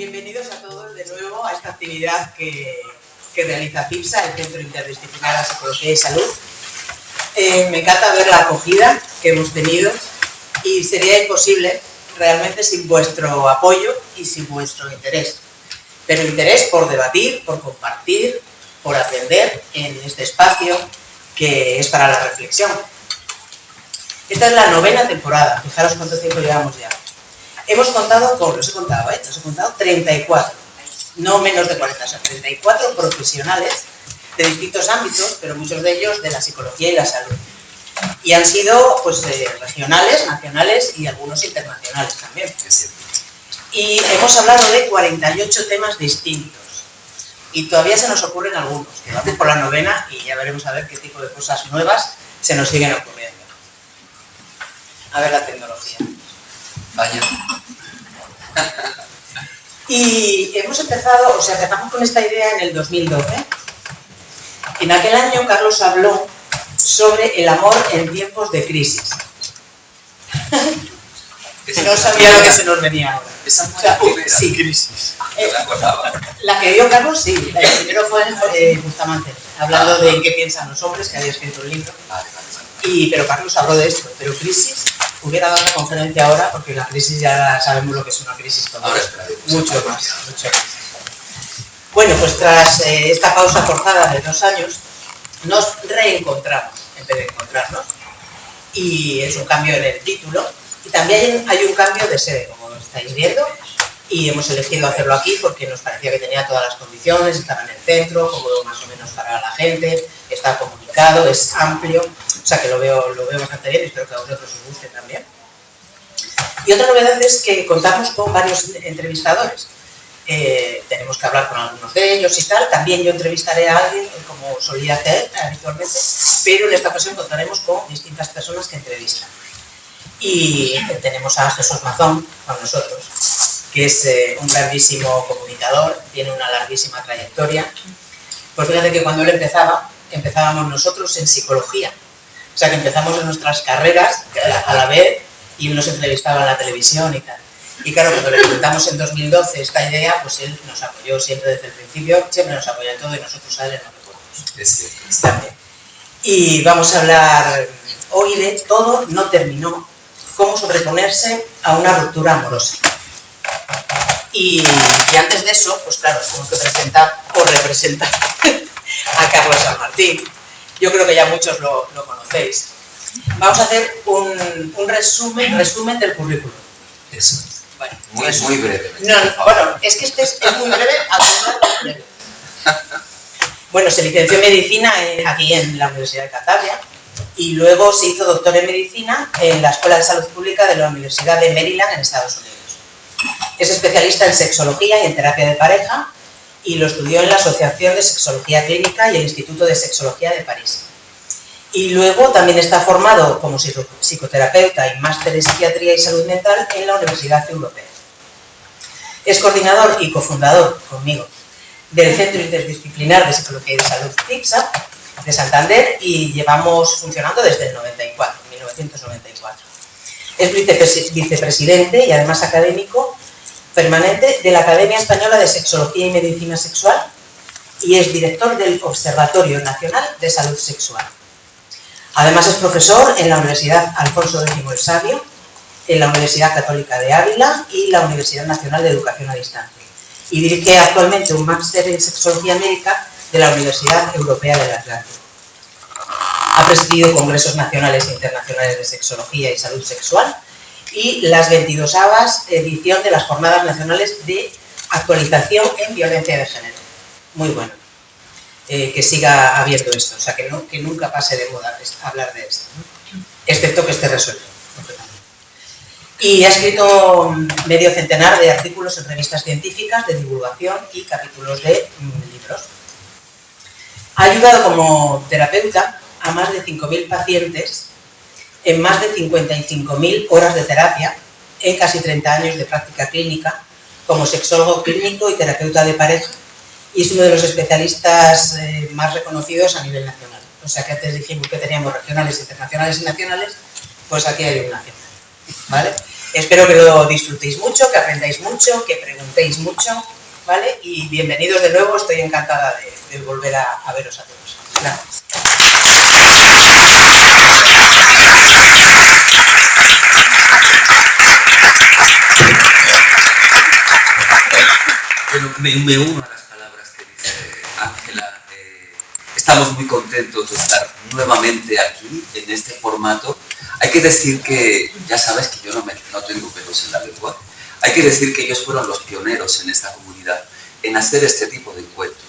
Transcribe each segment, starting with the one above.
Bienvenidos a todos de nuevo a esta actividad que realiza CIPSA, el Centro Interdisciplinar de Psicología y Salud. Me encanta ver la acogida que hemos tenido y sería imposible realmente sin vuestro apoyo y sin vuestro interés. Pero interés por debatir, por compartir, por aprender en este espacio que es para la reflexión. Esta es la 9ª temporada, fijaros cuánto tiempo llevamos ya. Hemos contado con, os he contado 34, no menos de 40, o sea, 34 profesionales de distintos ámbitos, pero muchos de ellos de la psicología y la salud. Y han sido pues, regionales, nacionales y algunos internacionales también. Y hemos hablado de 48 temas distintos. Y todavía se nos ocurren algunos, que vamos por la 9ª y ya veremos a ver qué tipo de cosas nuevas se nos siguen ocurriendo. A ver la tecnología. Vaya. Y hemos empezado, empezamos con esta idea en el 2012. En aquel año Carlos habló sobre el amor en tiempos de crisis. No sabía lo que se nos venía ahora. Esa sí. Crisis. La que dio Carlos, sí. El primero fue Bustamante, hablando de qué piensan los hombres, que había escrito un libro. Pero Carlos habló de esto. Pero crisis, hubiera dado una conferencia ahora, porque la crisis ya sabemos lo que es una crisis todos. Mucho más. Bueno, pues tras esta pausa forzada de 2 años, nos reencontramos en vez de encontrarnos. Y es un cambio en el título. Y también hay un cambio de sede, como estáis viendo. Y hemos elegido hacerlo aquí porque nos parecía que tenía todas las condiciones, estaba en el centro, cómodo más o menos para la gente, está comunicado, es amplio, o sea que lo veo bastante bien y espero que a vosotros os guste también. Y otra novedad es que contamos con varios entrevistadores. Tenemos que hablar con algunos de ellos y tal. También yo entrevistaré a alguien, como solía hacer habitualmente, pero en esta ocasión contaremos con distintas personas que entrevistan. Y tenemos a Jesús Mazón con nosotros, que es un grandísimo comunicador, tiene una larguísima trayectoria. Pues fíjate que cuando él empezábamos nosotros en psicología. O sea que empezamos en nuestras carreras a la vez y nos entrevistaba en la televisión y tal. Y claro, cuando le presentamos en 2012 esta idea, pues él nos apoyó siempre desde el principio, siempre nos apoya en todo y nosotros a él no lo podemos. Es cierto. También. Y vamos a hablar hoy de Todo no terminó, cómo sobreponerse a una ruptura amorosa. Y antes de eso, pues claro, tengo que presentar o representar a Carlos San Martín. Yo creo que ya muchos lo conocéis. Vamos a hacer un resumen del currículum. Eso es. Bueno, muy breve. Bueno, es que este es muy breve, muy breve. Bueno, se licenció en Medicina aquí en la Universidad de Cantabria y luego se hizo doctor en Medicina en la Escuela de Salud Pública de la Universidad de Maryland en Estados Unidos. Es especialista en sexología y en terapia de pareja y lo estudió en la Asociación de Sexología Clínica y el Instituto de Sexología de París. Y luego también está formado como psicoterapeuta y máster en psiquiatría y salud mental en la Universidad Europea. Es coordinador y cofundador conmigo del Centro Interdisciplinar de Psicología y de Salud CIPSA de Santander y llevamos funcionando desde el 1994. Es vicepresidente y además académico permanente de la Academia Española de Sexología y Medicina Sexual y es director del Observatorio Nacional de Salud Sexual. Además es profesor en la Universidad Alfonso X el Sabio, en la Universidad Católica de Ávila y la Universidad Nacional de Educación a Distancia. Y dirige actualmente un máster en Sexología Médica de la Universidad Europea del Atlántico. Ha presidido congresos nacionales e internacionales de sexología y salud sexual y las 22ª edición de las Jornadas Nacionales de Actualización en Violencia de Género. Muy bueno. Que siga habiendo esto, o sea, que nunca pase de moda hablar de esto, ¿no? Excepto que esté resuelto. Y ha escrito medio centenar de artículos en revistas científicas de divulgación y capítulos de libros. Ha ayudado como terapeuta a más de 5.000 pacientes en más de 55.000 horas de terapia en casi 30 años de práctica clínica como sexólogo clínico y terapeuta de pareja y es uno de los especialistas más reconocidos a nivel nacional. O sea que antes dijimos que teníamos regionales, internacionales y nacionales, pues aquí hay un nacional, ¿vale? Espero que lo disfrutéis mucho, que aprendáis mucho, que preguntéis mucho, ¿vale? Y bienvenidos de nuevo, estoy encantada de volver a veros a todos. Gracias. Bueno, me uno a las palabras que dice Ángela. Estamos muy contentos de estar nuevamente aquí, en este formato. Hay que decir que, ya sabes que yo no tengo pelos en la lengua, hay que decir que ellos fueron los pioneros en esta comunidad en hacer este tipo de encuentros.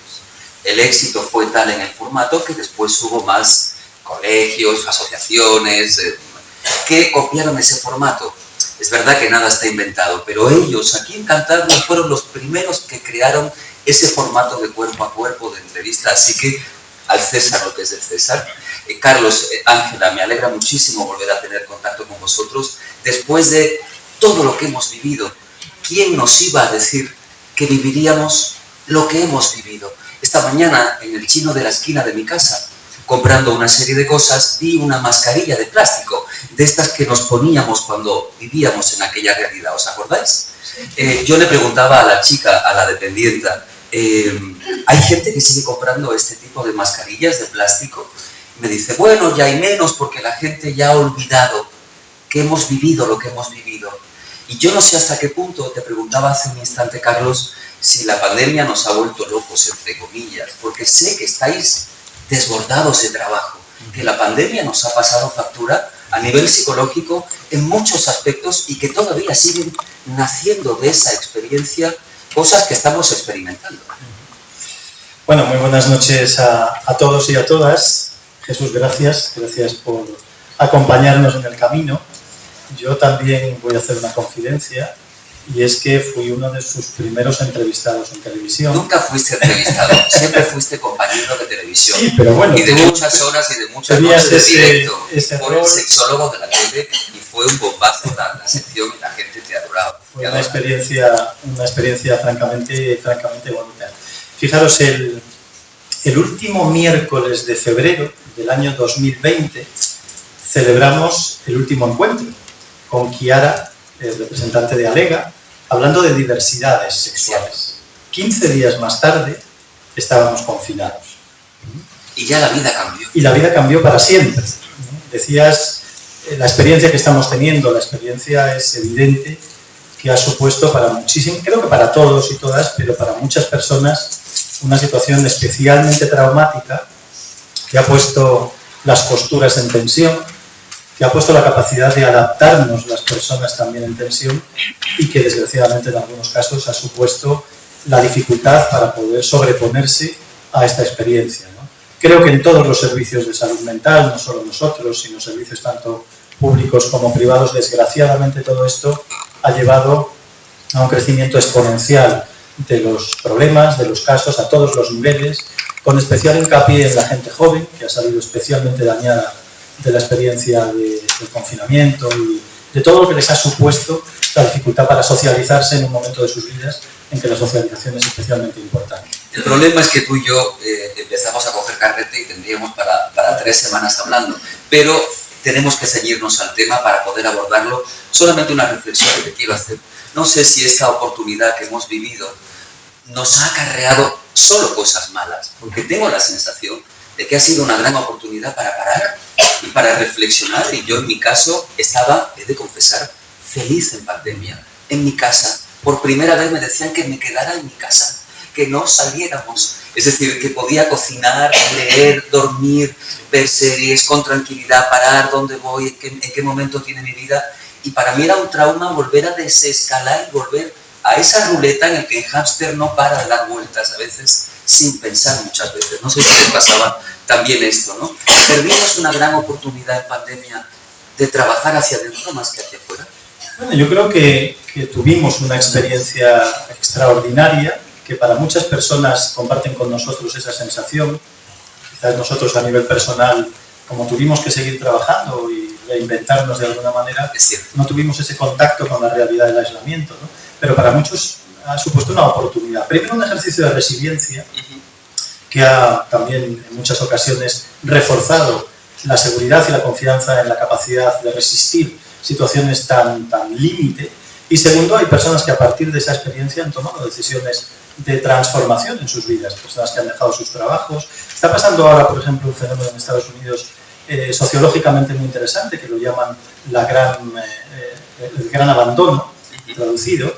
El éxito fue tal en el formato que después hubo más colegios, asociaciones, que copiaron ese formato. Es verdad que nada está inventado, pero ellos aquí en Cantabria fueron los primeros que crearon ese formato de cuerpo a cuerpo, de entrevista, así que al César lo que es del César. Carlos, Ángela, me alegra muchísimo volver a tener contacto con vosotros después de todo lo que hemos vivido. ¿Quién nos iba a decir que viviríamos lo que hemos vivido? Esta mañana, en el chino de la esquina de mi casa, comprando una serie de cosas, vi una mascarilla de plástico, de estas que nos poníamos cuando vivíamos en aquella realidad, ¿os acordáis? Yo le preguntaba a la chica, a la dependienta, ¿hay gente que sigue comprando este tipo de mascarillas de plástico? Me dice, bueno, ya hay menos porque la gente ya ha olvidado que hemos vivido lo que hemos vivido. Y yo no sé hasta qué punto, te preguntaba hace un instante, Carlos, si la pandemia nos ha vuelto locos, entre comillas, porque sé que estáis desbordados de trabajo, que la pandemia nos ha pasado factura a nivel psicológico en muchos aspectos y que todavía siguen naciendo de esa experiencia cosas que estamos experimentando. Bueno, muy buenas noches a todos y a todas. Jesús, gracias por acompañarnos en el camino. Yo también voy a hacer una confidencia, y es que fui uno de sus primeros entrevistados en televisión. Nunca fuiste entrevistado, siempre fuiste compañero de televisión. Sí, pero bueno. Y de muchas horas y de muchas noches de directo. Fue el sexólogo de la tele y fue un bombazo la sección y la gente te adoraba. Fue una experiencia francamente bonita. Fijaros, el último miércoles de febrero del año 2020 celebramos el último encuentro con Kiara, el representante de Alega, hablando de diversidades sexuales. 15 días más tarde estábamos confinados. Y ya la vida cambió. Y la vida cambió para siempre. Decías, la experiencia que estamos teniendo, la experiencia es evidente que ha supuesto para muchísimos, creo que para todos y todas, pero para muchas personas, una situación especialmente traumática que ha puesto las costuras en tensión, que ha puesto la capacidad de adaptarnos las personas también en tensión y que desgraciadamente en algunos casos ha supuesto la dificultad para poder sobreponerse a esta experiencia, ¿no? Creo que en todos los servicios de salud mental, no solo nosotros, sino servicios tanto públicos como privados, desgraciadamente todo esto ha llevado a un crecimiento exponencial de los problemas, de los casos a todos los niveles, con especial hincapié en la gente joven, que ha salido especialmente dañada de la experiencia del confinamiento y de todo lo que les ha supuesto la dificultad para socializarse en un momento de sus vidas en que la socialización es especialmente importante. El problema es que tú y yo empezamos a coger carrete y tendríamos para 3 semanas hablando, pero tenemos que ceñirnos al tema para poder abordarlo. Solamente una reflexión que quiero hacer. No sé si esta oportunidad que hemos vivido nos ha acarreado solo cosas malas, porque tengo la sensación de que ha sido una gran oportunidad para parar y para reflexionar. Y yo en mi caso estaba, he de confesar, feliz en pandemia, en mi casa. Por primera vez me decían que me quedara en mi casa, que no saliéramos. Es decir, que podía cocinar, leer, dormir, ver series con tranquilidad, parar dónde voy, en qué momento tiene mi vida. Y para mí era un trauma volver a desescalar y volver a esa ruleta en el que el hámster no para de dar vueltas a veces sin pensar muchas veces. No sé si les pasaba también esto, ¿no? Perdimos una gran oportunidad en pandemia de trabajar hacia adentro más que hacia afuera. Bueno, yo creo que tuvimos una experiencia extraordinaria, que para muchas personas comparten con nosotros esa sensación. Quizás nosotros a nivel personal, como tuvimos que seguir trabajando y reinventarnos de alguna manera, no tuvimos ese contacto con la realidad del aislamiento, ¿no? Pero para muchos ha supuesto una oportunidad. Primero, un ejercicio de resiliencia que ha también en muchas ocasiones reforzado la seguridad y la confianza en la capacidad de resistir situaciones tan límite. Y segundo, hay personas que a partir de esa experiencia han tomado decisiones de transformación en sus vidas, personas que han dejado sus trabajos. Está pasando ahora, por ejemplo, un fenómeno en Estados Unidos sociológicamente muy interesante, que lo llaman el gran abandono, traducido,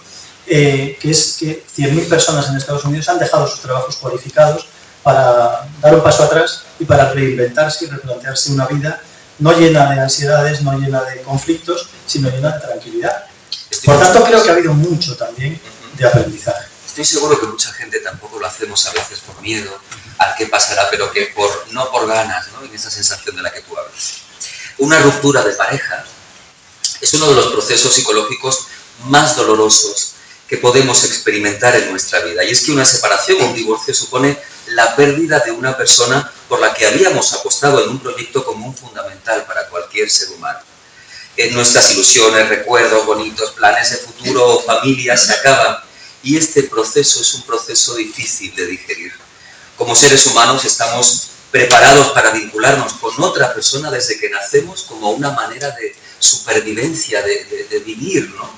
que es que 100.000 personas en Estados Unidos han dejado sus trabajos cualificados para dar un paso atrás y para reinventarse y replantearse una vida no llena de ansiedades, no llena de conflictos, sino llena de tranquilidad. Por tanto, creo que ha habido mucho también de aprendizaje. Estoy seguro que mucha gente tampoco lo hacemos a veces por miedo al qué pasará, pero que no por ganas, ¿no? En esa sensación de la que tú hablas. Una ruptura de pareja es uno de los procesos psicológicos más dolorosos que podemos experimentar en nuestra vida. Y es que una separación o un divorcio supone la pérdida de una persona por la que habíamos apostado en un proyecto común fundamental para cualquier ser humano. Nuestras ilusiones, recuerdos, bonitos, planes de futuro o familia se acaban. Y este proceso es un proceso difícil de digerir. Como seres humanos estamos preparados para vincularnos con otra persona desde que nacemos como una manera de supervivencia, de vivir, ¿no?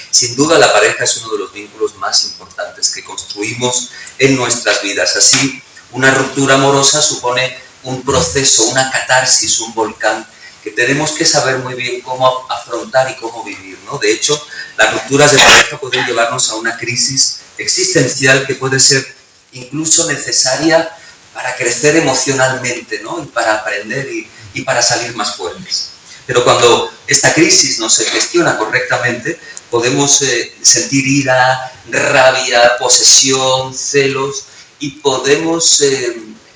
Sin duda la pareja es uno de los vínculos más importantes que construimos en nuestras vidas. Así, una ruptura amorosa supone un proceso, una catarsis, un volcán que tenemos que saber muy bien cómo afrontar y cómo vivir, ¿no? De hecho, las rupturas de pareja pueden llevarnos a una crisis existencial que puede ser incluso necesaria para crecer emocionalmente, ¿no? Y para aprender y para salir más fuertes. Pero cuando esta crisis no se gestiona correctamente, podemos sentir ira, rabia, posesión, celos y podemos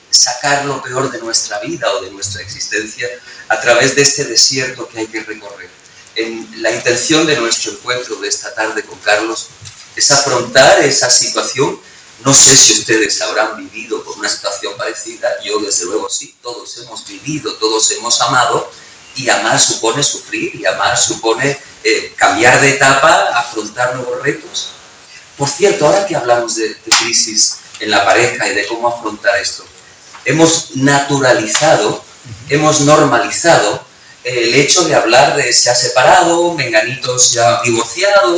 sacar lo peor de nuestra vida o de nuestra existencia a través de este desierto que hay que recorrer. La intención de nuestro encuentro de esta tarde con Carlos es afrontar esa situación. No sé si ustedes habrán vivido por una situación parecida, yo desde luego sí, todos hemos vivido, todos hemos amado, y amar supone sufrir, y amar supone cambiar de etapa, afrontar nuevos retos. Por cierto, ahora que hablamos de crisis en la pareja y de cómo afrontar esto, hemos naturalizado, hemos normalizado el hecho de hablar de se ha separado, menganito se ha divorciado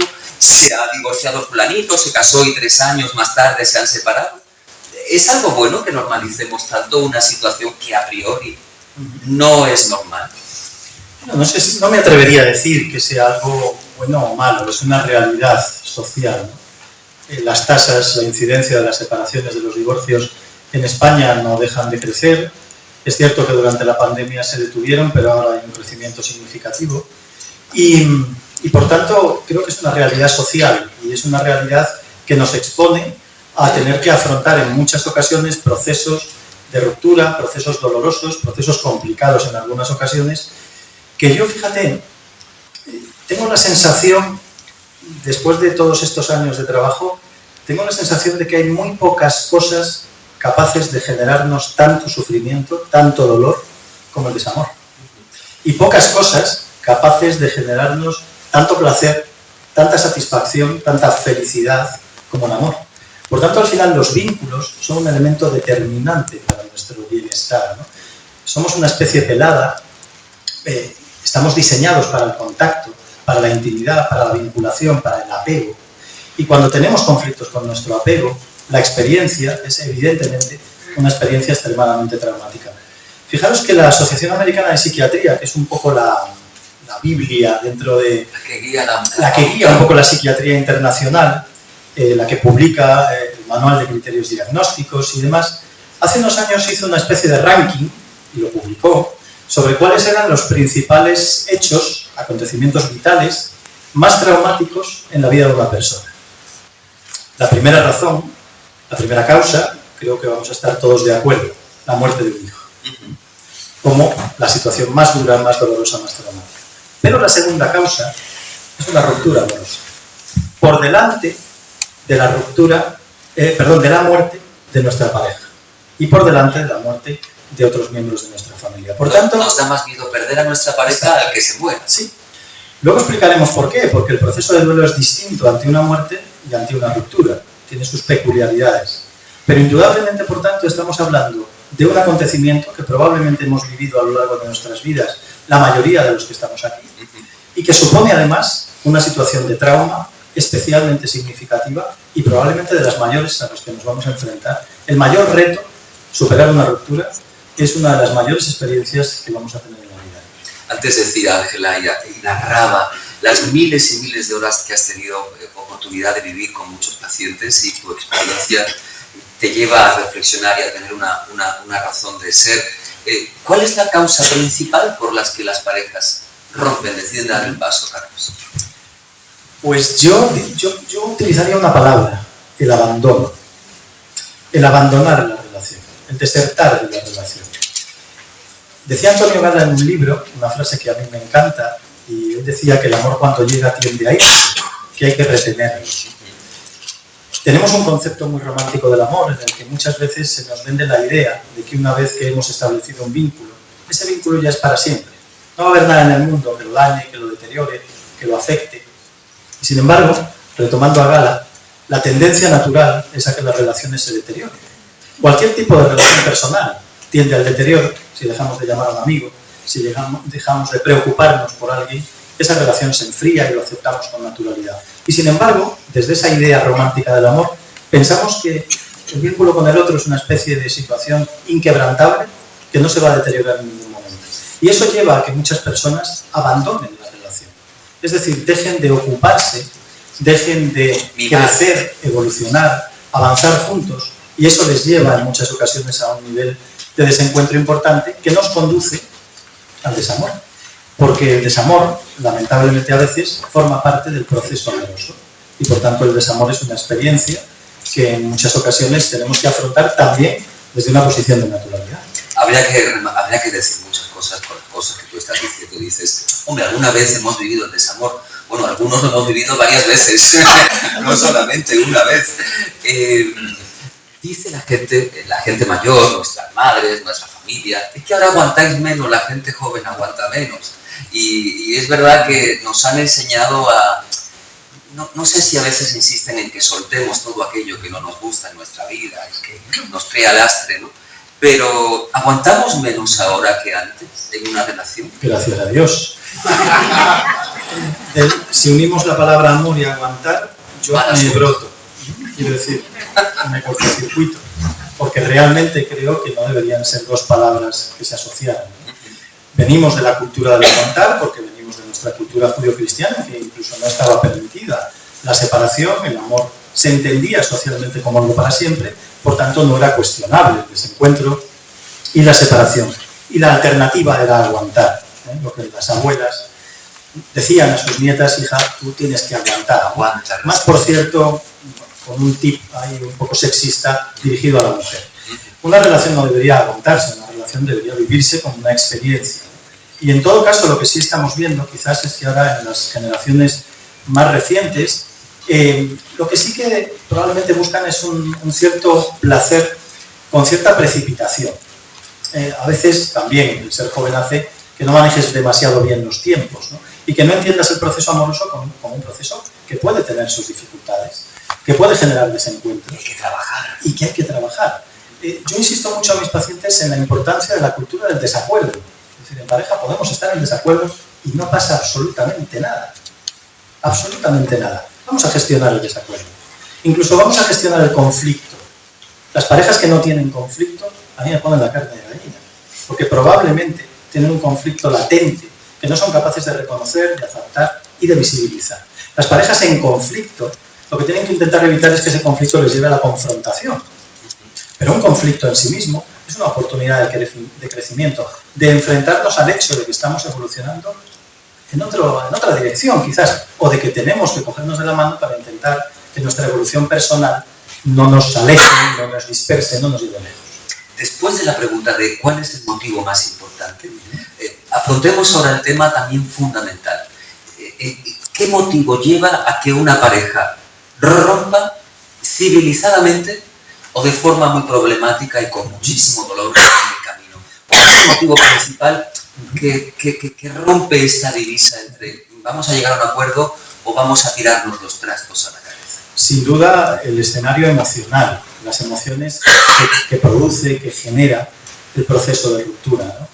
fulanito, se casó y 3 años más tarde se han separado. ¿Es algo bueno que normalicemos tanto una situación que a priori no es normal? No me atrevería a decir que sea algo bueno o malo, es una realidad social, ¿no? Las tasas, la incidencia de las separaciones, de los divorcios en España no dejan de crecer. Es cierto que durante la pandemia se detuvieron, pero ahora hay un crecimiento significativo. Y por tanto, creo que es una realidad social y es una realidad que nos expone a tener que afrontar en muchas ocasiones procesos de ruptura, procesos dolorosos, procesos complicados en algunas ocasiones, que yo, fíjate, tengo la sensación, después de todos estos años de trabajo, tengo la sensación de que hay muy pocas cosas capaces de generarnos tanto sufrimiento, tanto dolor, como el desamor. Y pocas cosas capaces de generarnos tanto placer, tanta satisfacción, tanta felicidad como el amor. Por tanto, al final los vínculos son un elemento determinante para nuestro bienestar, ¿no? Somos una especie pelada, estamos diseñados para el contacto, para la intimidad, para la vinculación, para el apego. Y cuando tenemos conflictos con nuestro apego, la experiencia es evidentemente una experiencia extremadamente traumática. Fijaros que la Asociación Americana de Psiquiatría, que es un poco la Biblia dentro de... La que guía un poco la psiquiatría internacional, la que publica el manual de criterios diagnósticos y demás, hace unos años hizo una especie de ranking, y lo publicó, sobre cuáles eran los principales hechos, acontecimientos vitales, más traumáticos en la vida de una persona. La primera razón, la primera causa, creo que vamos a estar todos de acuerdo, la muerte de un hijo. Como la situación más dura, más dolorosa, más traumática. Pero la segunda causa es una ruptura amorosa. Por delante de la ruptura, de la muerte de nuestra pareja. Y por delante de la muerte de otros miembros de nuestra familia. Por tanto, nos da más miedo perder a nuestra pareja al que se muera. Sí. Luego explicaremos por qué. Porque el proceso de duelo es distinto ante una muerte y ante una ruptura. Tiene sus peculiaridades. Pero indudablemente, por tanto, estamos hablando de un acontecimiento que probablemente hemos vivido a lo largo de nuestras vidas, la mayoría de los que estamos aquí, y que supone además una situación de trauma especialmente significativa y probablemente de las mayores a las que nos vamos a enfrentar. El mayor reto, superar una ruptura, es una de las mayores experiencias que vamos a tener en la vida. Antes decía Ángela y narraba las miles y miles de horas que has tenido oportunidad de vivir con muchos pacientes, y tu experiencia te lleva a reflexionar y a tener una razón de ser. ¿Cuál es la causa principal por las que las parejas rompen, deciden dar el paso, Carlos? Pues yo utilizaría una palabra: el abandono. El abandonar la relación, el desertar de la relación. Decía Antonio Gala en un libro una frase que a mí me encanta, y él decía que el amor cuando llega tiende a irse, que hay que retenerlo. Tenemos un concepto muy romántico del amor en el que muchas veces se nos vende la idea de que una vez que hemos establecido un vínculo, ese vínculo ya es para siempre. No va a haber nada en el mundo que lo dañe, que lo deteriore, que lo afecte. Y sin embargo, retomando a Gala, la tendencia natural es a que las relaciones se deterioren. Cualquier tipo de relación personal tiende al deterioro. Si dejamos de llamar a un amigo, si dejamos de preocuparnos por alguien, esa relación se enfría y lo aceptamos con naturalidad. Y sin embargo, desde esa idea romántica del amor, pensamos que el vínculo con el otro es una especie de situación inquebrantable que no se va a deteriorar en ningún momento. Y eso lleva a que muchas personas abandonen la relación. Es decir, dejen de ocuparse, dejen de crecer, evolucionar, avanzar juntos, y eso les lleva en muchas ocasiones a un nivel de desencuentro importante que nos conduce al desamor. Porque el desamor, lamentablemente a veces, forma parte del proceso amoroso, y por tanto el desamor es una experiencia que en muchas ocasiones tenemos que afrontar también desde una posición de naturalidad. Habría que decir muchas cosas con las cosas que tú estás diciendo. Dices, hombre, alguna vez hemos vivido el desamor. Bueno, algunos lo hemos vivido varias veces, no solamente una vez. Dice la gente mayor, nuestras madres, nuestra familia, es que ahora aguantáis menos, la gente joven aguanta menos. Y es verdad que nos han enseñado a... No sé si a veces insisten en que soltemos todo aquello que no nos gusta en nuestra vida, que nos crea lastre, ¿no? Pero ¿aguantamos menos ahora que antes en una relación? Gracias a Dios. Si unimos la palabra amor y aguantar, yo me broto. Quiero decir, me cortocircuito. Porque realmente creo que no deberían ser dos palabras que se asociaran. Venimos de la cultura del aguantar, porque venimos de nuestra cultura judio-cristiana, que incluso no estaba permitida la separación. El amor se entendía socialmente como algo para siempre, por tanto no era cuestionable el desencuentro y la separación. Y la alternativa era aguantar, lo que las abuelas decían a sus nietas: hija, tú tienes que aguantar. Aguanta. Más, por cierto, con un tip ahí un poco sexista dirigido a la mujer. Una relación no debería aguantarse, una relación debería vivirse como una experiencia. Y en todo caso, lo que sí estamos viendo quizás es que ahora en las generaciones más recientes, lo que sí que probablemente buscan es un cierto placer con cierta precipitación. A veces también el ser joven hace que no manejes demasiado bien los tiempos, ¿no? Y que no entiendas el proceso amoroso como un proceso que puede tener sus dificultades, que puede generar desencuentros. Hay que trabajar. Y que hay que trabajar. Yo insisto mucho a mis pacientes en la importancia de la cultura del desacuerdo. Es decir, en pareja podemos estar en desacuerdo y no pasa absolutamente nada. Absolutamente nada. Vamos a gestionar el desacuerdo. Incluso vamos a gestionar el conflicto. Las parejas que no tienen conflicto, a mí me ponen la carne de gallina. Porque probablemente tienen un conflicto latente que no son capaces de reconocer, de aceptar y de visibilizar. Las parejas en conflicto, lo que tienen que intentar evitar es que ese conflicto les lleve a la confrontación. Pero un conflicto en sí mismo es una oportunidad de crecimiento, de enfrentarnos al hecho de que estamos evolucionando en otra dirección, quizás, o de que tenemos que cogernos de la mano para intentar que nuestra evolución personal no nos aleje, no nos disperse, no nos lleve lejos. Después de la pregunta de cuál es el motivo más importante, afrontemos ahora el tema también fundamental. ¿Qué motivo lleva a que una pareja rompa civilizadamente o de forma muy problemática y con muchísimo dolor en el camino? ¿Cuál es el motivo principal que rompe esta divisa entre vamos a llegar a un acuerdo o vamos a tirarnos los trastos a la cabeza? Sin duda, el escenario emocional, las emociones que produce, que genera el proceso de ruptura, ¿no?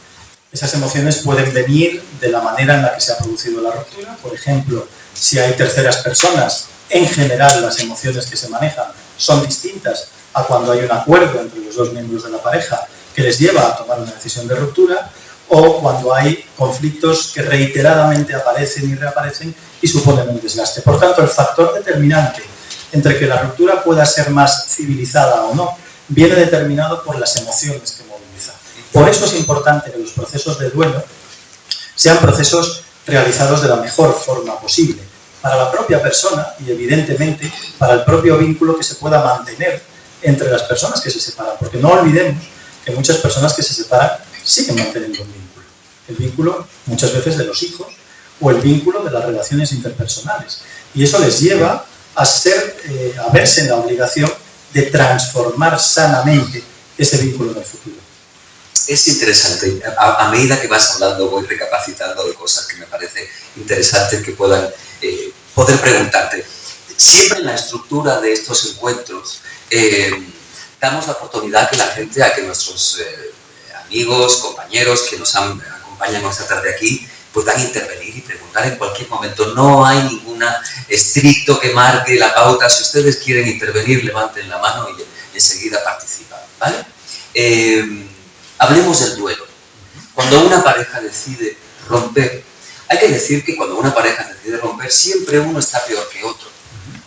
Esas emociones pueden venir de la manera en la que se ha producido la ruptura. Por ejemplo, si hay terceras personas, en general las emociones que se manejan son distintas a cuando hay un acuerdo entre los dos miembros de la pareja que les lleva a tomar una decisión de ruptura, o cuando hay conflictos que reiteradamente aparecen y reaparecen y suponen un desgaste. Por tanto, el factor determinante entre que la ruptura pueda ser más civilizada o no viene determinado por las emociones que moviliza. Por eso es importante que los procesos de duelo sean procesos realizados de la mejor forma posible, para la propia persona y, evidentemente, para el propio vínculo que se pueda mantener entre las personas que se separan. Porque no olvidemos que muchas personas que se separan siguen manteniendo un vínculo. El vínculo, muchas veces, de los hijos o el vínculo de las relaciones interpersonales. Y eso les lleva a verse en la obligación de transformar sanamente ese vínculo en el futuro. Es interesante. A medida que vas hablando voy recapacitando de cosas que me parece interesantes que puedan poder preguntarte. Siempre en la estructura de estos encuentros damos la oportunidad a que nuestros amigos, compañeros que nos acompañan esta tarde aquí puedan intervenir y preguntar en cualquier momento. No hay ninguna estricto que marque la pauta. Si ustedes quieren intervenir, levanten la mano y enseguida participan, ¿vale? Hablemos del duelo. Cuando una pareja decide romper, hay que decir que cuando una pareja decide romper, siempre uno está peor que otro.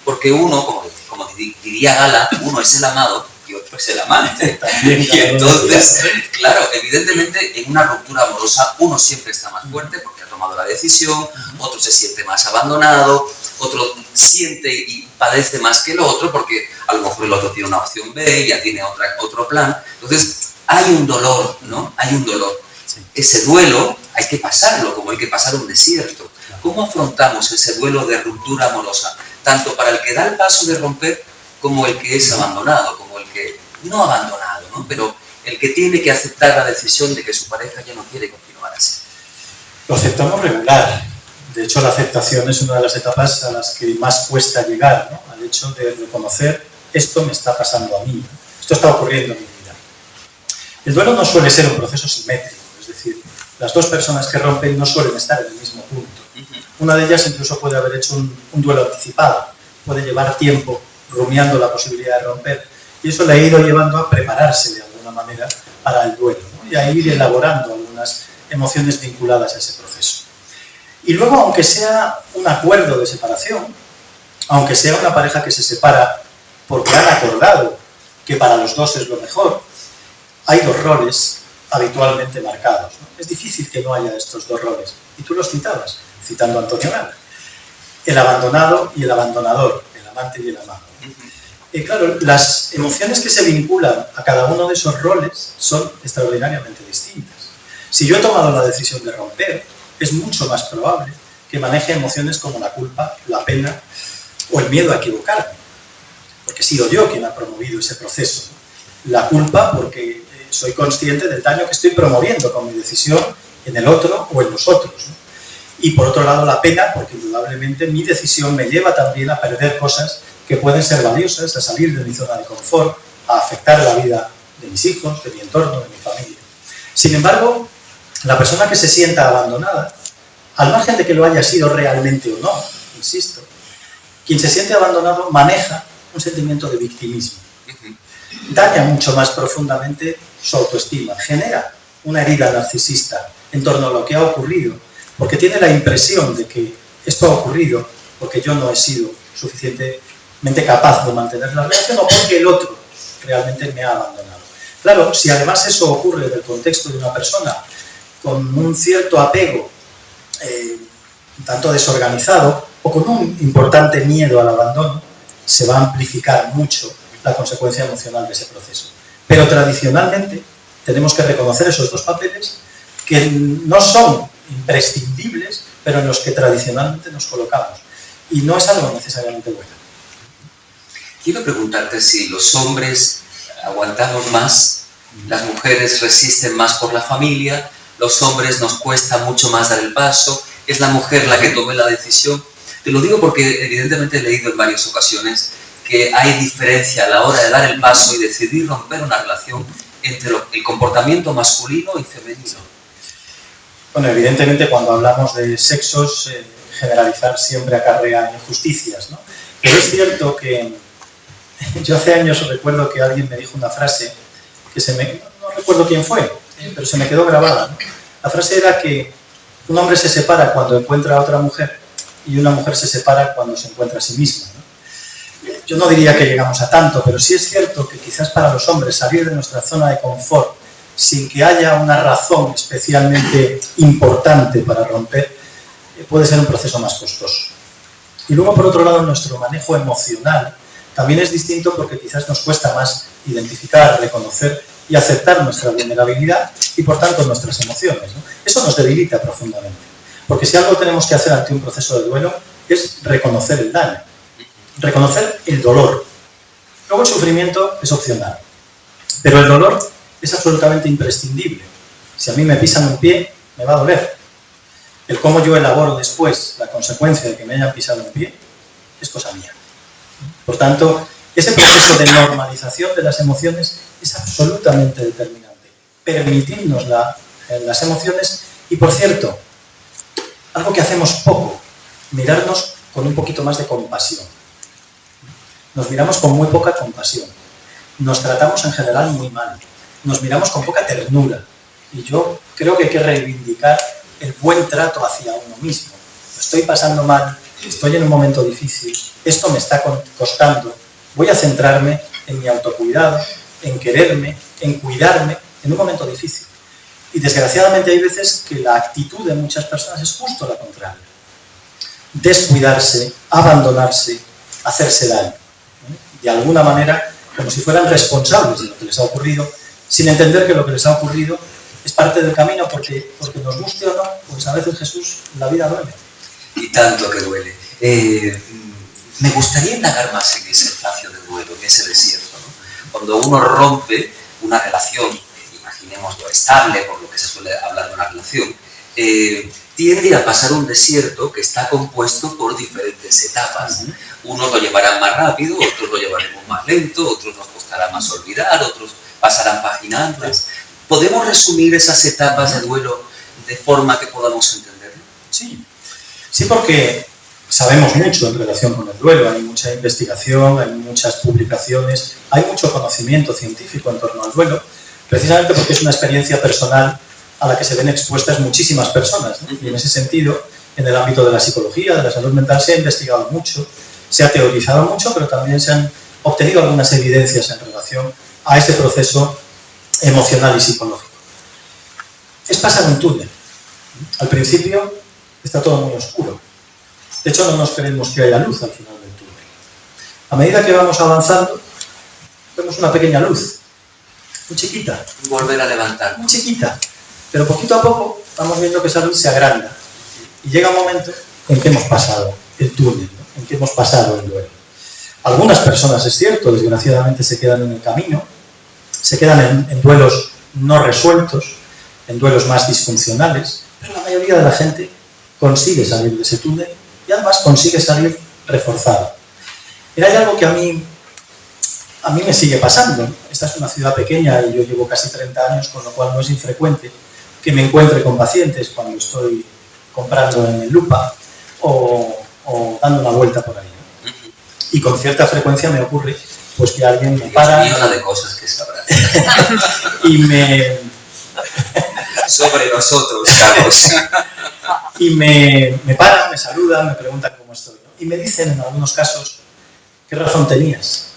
Porque uno, como diría Gala, uno es el amado y otro es el amante. Y entonces, claro, evidentemente en una ruptura amorosa uno siempre está más fuerte porque ha tomado la decisión, otro se siente más abandonado, otro siente y padece más que el otro porque a lo mejor el otro tiene una opción B, ya tiene otro plan. Entonces, hay un dolor, ¿no? Hay un dolor. Sí. Ese duelo hay que pasarlo, como hay que pasar un desierto. ¿Cómo afrontamos ese duelo de ruptura amorosa? Tanto para el que da el paso de romper como el que es abandonado, como el que, no abandonado, ¿no? Pero el que tiene que aceptar la decisión de que su pareja ya no quiere continuar así. Lo aceptamos regular. De hecho, la aceptación es una de las etapas a las que más cuesta llegar, ¿no? Al hecho de reconocer, esto me está pasando a mí, ¿no? Esto está ocurriendo en mi vida. El duelo no suele ser un proceso simétrico, es decir, las dos personas que rompen no suelen estar en el mismo punto. Una de ellas incluso puede haber hecho un duelo anticipado, puede llevar tiempo rumiando la posibilidad de romper, y eso le ha ido llevando a prepararse de alguna manera para el duelo, ¿no? Y a ir elaborando algunas emociones vinculadas a ese proceso. Y luego, aunque sea un acuerdo de separación, aunque sea una pareja que se separa porque han acordado que para los dos es lo mejor, hay dos roles habitualmente marcados, ¿no? Es difícil que no haya estos dos roles. Y tú los citabas, citando a Antonio Gala. El abandonado y el abandonador, el amante y el amado. Y claro, las emociones que se vinculan a cada uno de esos roles son extraordinariamente distintas. Si yo he tomado la decisión de romper, es mucho más probable que maneje emociones como la culpa, la pena o el miedo a equivocarme. Porque he sido yo quien ha promovido ese proceso. La culpa porque soy consciente del daño que estoy promoviendo con mi decisión en el otro o en los otros, ¿no? Y por otro lado la pena, porque indudablemente mi decisión me lleva también a perder cosas que pueden ser valiosas, a salir de mi zona de confort, a afectar la vida de mis hijos, de mi entorno, de mi familia. Sin embargo, la persona que se sienta abandonada, al margen de que lo haya sido realmente o no, insisto, quien se siente abandonado maneja un sentimiento de victimismo. Daña mucho más profundamente su autoestima, genera una herida narcisista en torno a lo que ha ocurrido, porque tiene la impresión de que esto ha ocurrido porque yo no he sido suficientemente capaz de mantener la relación o porque el otro realmente me ha abandonado. Claro, si además eso ocurre en el contexto de una persona con un cierto apego, tanto desorganizado o con un importante miedo al abandono, se va a amplificar mucho la consecuencia emocional de ese proceso. Pero tradicionalmente tenemos que reconocer esos dos papeles que no son imprescindibles, pero en los que tradicionalmente nos colocamos. Y no es algo necesariamente bueno. Quiero preguntarte si los hombres aguantamos más, las mujeres resisten más por la familia, los hombres nos cuesta mucho más dar el paso, es la mujer la que tome la decisión. Te lo digo porque evidentemente he leído en varias ocasiones que hay diferencia a la hora de dar el paso y decidir romper una relación entre el comportamiento masculino y femenino? Bueno, evidentemente cuando hablamos de sexos, generalizar siempre acarrea injusticias, ¿no? Pero es cierto que yo hace años recuerdo que alguien me dijo una frase que no recuerdo quién fue, pero se me quedó grabada, ¿no? La frase era que un hombre se separa cuando encuentra a otra mujer y una mujer se separa cuando se encuentra a sí misma, ¿no? Yo no diría que llegamos a tanto, pero sí es cierto que quizás para los hombres salir de nuestra zona de confort sin que haya una razón especialmente importante para romper puede ser un proceso más costoso. Y luego, por otro lado, nuestro manejo emocional también es distinto porque quizás nos cuesta más identificar, reconocer y aceptar nuestra vulnerabilidad y, por tanto, nuestras emociones, ¿no? Eso nos debilita profundamente. Porque si algo tenemos que hacer ante un proceso de duelo es reconocer el daño, reconocer el dolor. Luego el sufrimiento es opcional, pero el dolor es absolutamente imprescindible. Si a mí me pisan un pie, me va a doler. El cómo yo elaboro después la consecuencia de que me hayan pisado un pie es cosa mía. Por tanto, ese proceso de normalización de las emociones es absolutamente determinante. Permitirnos las emociones y, por cierto, algo que hacemos poco, mirarnos con un poquito más de compasión. Nos miramos con muy poca compasión. Nos tratamos en general muy mal. Nos miramos con poca ternura. Y yo creo que hay que reivindicar el buen trato hacia uno mismo. Lo estoy pasando mal, estoy en un momento difícil, esto me está costando. Voy a centrarme en mi autocuidado, en quererme, en cuidarme en un momento difícil. Y desgraciadamente hay veces que la actitud de muchas personas es justo la contraria. Descuidarse, abandonarse, hacerse daño. De alguna manera, como si fueran responsables de lo que les ha ocurrido, sin entender que lo que les ha ocurrido es parte del camino, porque nos guste o no, pues a veces, Jesús, la vida duele. Y tanto que duele. Me gustaría indagar más en ese espacio de duelo, en ese desierto, ¿no? Cuando uno rompe una relación, imaginémoslo estable, por lo que se suele hablar de una relación, tiende a pasar un desierto que está compuesto por diferentes etapas. Unos lo llevarán más rápido, otros lo llevaremos más lento, otros nos costará más olvidar, otros pasarán páginas. ¿Podemos resumir esas etapas de duelo de forma que podamos entenderlo? Sí, porque sabemos mucho en relación con el duelo, hay mucha investigación, hay muchas publicaciones, hay mucho conocimiento científico en torno al duelo, precisamente porque es una experiencia personal a la que se ven expuestas muchísimas personas, ¿no? Y en ese sentido, en el ámbito de la psicología, de la salud mental, se ha investigado mucho, se ha teorizado mucho, pero también se han obtenido algunas evidencias en relación a ese proceso emocional y psicológico. Es pasar un túnel. Al principio está todo muy oscuro. De hecho, no nos creemos que haya luz al final del túnel. A medida que vamos avanzando, vemos una pequeña luz, muy chiquita. Volver a levantar. Muy chiquita. Pero poquito a poco vamos viendo que esa luz se agranda. Y llega un momento en que hemos pasado el túnel, ¿no? En que hemos pasado el duelo. Algunas personas, es cierto, desgraciadamente se quedan en el camino, se quedan en duelos no resueltos, en duelos más disfuncionales, pero la mayoría de la gente consigue salir de ese túnel y además consigue salir reforzado. Y hay algo que a mí me sigue pasando. Esta es una ciudad pequeña y yo llevo casi 30 años, con lo cual no es infrecuente que me encuentre con pacientes cuando estoy comprando en el Lupa o dando una vuelta por ahí, ¿no? Y con cierta frecuencia me ocurre pues que alguien me para... Y una de cosas que sabrás. y me... Sobre nosotros, Carlos. y me paran, me saludan, me preguntan cómo estoy, ¿no? Y me dicen en algunos casos, ¿qué razón tenías?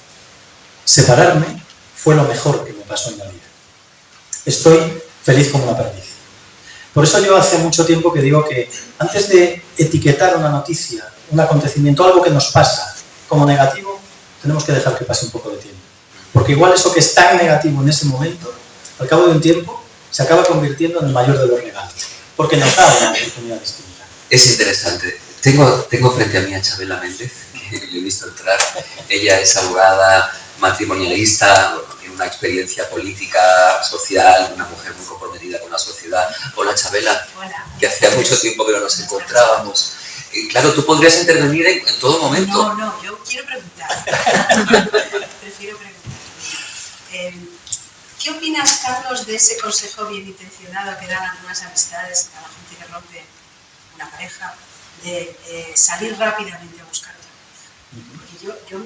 Separarme fue lo mejor que me pasó en la vida. Estoy feliz como una perdiz. Por eso yo hace mucho tiempo que digo que antes de etiquetar una noticia, un acontecimiento, algo que nos pasa como negativo, tenemos que dejar que pase un poco de tiempo. Porque igual eso que es tan negativo en ese momento, al cabo de un tiempo, se acaba convirtiendo en el mayor de los regalos. Porque nos da una oportunidad distinta. Es interesante. Tengo frente a mí a Chabela Méndez, que yo he visto entrar. Ella es abogada, matrimonialista, bueno, tiene una experiencia política, social, una mujer muy comprometida con la sociedad. Hola, Chabela. Hola. Que hacía mucho tiempo que no nos encontrábamos. Y claro, tú podrías intervenir en todo momento. No, yo quiero preguntar. Prefiero preguntar. ¿Qué opinas, Carlos, de ese consejo bien intencionado que dan algunas amistades a la gente que rompe una pareja, de salir rápidamente a buscar otra? Porque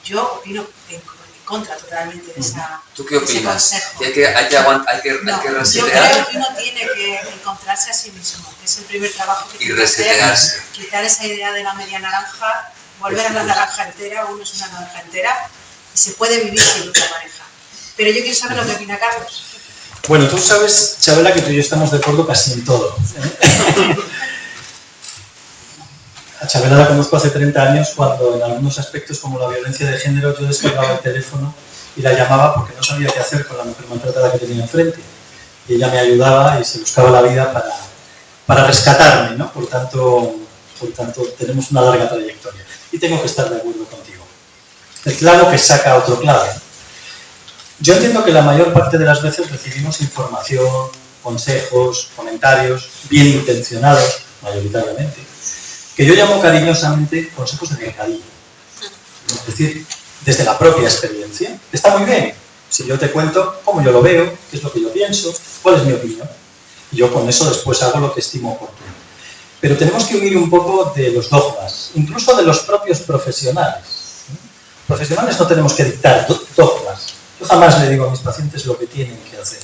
yo opino en contra totalmente de esa. ¿Tú qué opinas? Consejo. ¿Que hay que resetear? Yo creo que uno tiene que encontrarse a sí mismo, que es el primer trabajo que tiene que hacer, quitar esa idea de la media naranja, volver a la naranja entera, uno es una naranja entera, y se puede vivir sin otra pareja. Pero yo quiero saber lo que opina Carlos. Bueno, tú sabes, Chabela, que tú y yo estamos de acuerdo casi en todo. A Chabela la conozco hace 30 años cuando en algunos aspectos como la violencia de género yo descolgaba el teléfono y la llamaba porque no sabía qué hacer con la mujer maltratada que tenía enfrente. Y ella me ayudaba y se buscaba la vida para rescatarme, ¿no? Por tanto, tenemos una larga trayectoria. Y tengo que estar de acuerdo contigo. El clavo que saca otro clavo. Yo entiendo que la mayor parte de las veces recibimos información, consejos, comentarios bien intencionados, mayoritariamente, que yo llamo cariñosamente consejos de mercadillo. Es decir, desde la propia experiencia. Está muy bien si yo te cuento cómo yo lo veo, qué es lo que yo pienso, cuál es mi opinión. Y yo con eso después hago lo que estimo oportuno. Pero tenemos que huir un poco de los dogmas, incluso de los propios profesionales. Profesionales no tenemos que dictar dogmas. Yo jamás le digo a mis pacientes lo que tienen que hacer.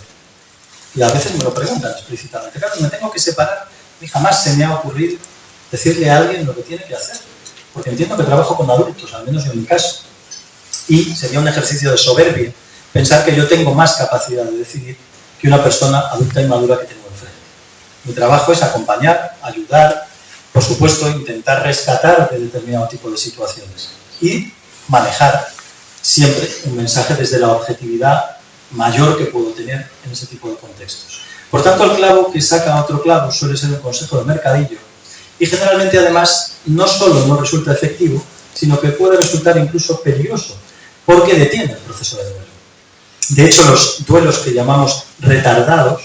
Y a veces me lo preguntan explícitamente. Claro, me tengo que separar y jamás se me ha ocurrido decirle a alguien lo que tiene que hacer. Porque entiendo que trabajo con adultos, al menos en mi caso. Y sería un ejercicio de soberbia pensar que yo tengo más capacidad de decidir que una persona adulta y madura que tengo enfrente. Mi trabajo es acompañar, ayudar, por supuesto, intentar rescatar de determinado tipo de situaciones y manejar siempre un mensaje desde la objetividad mayor que puedo tener en ese tipo de contextos. Por tanto, el clavo que saca otro clavo suele ser un consejo de mercadillo y generalmente, además, no solo no resulta efectivo, sino que puede resultar incluso peligroso, porque detiene el proceso de duelo. De hecho, los duelos que llamamos retardados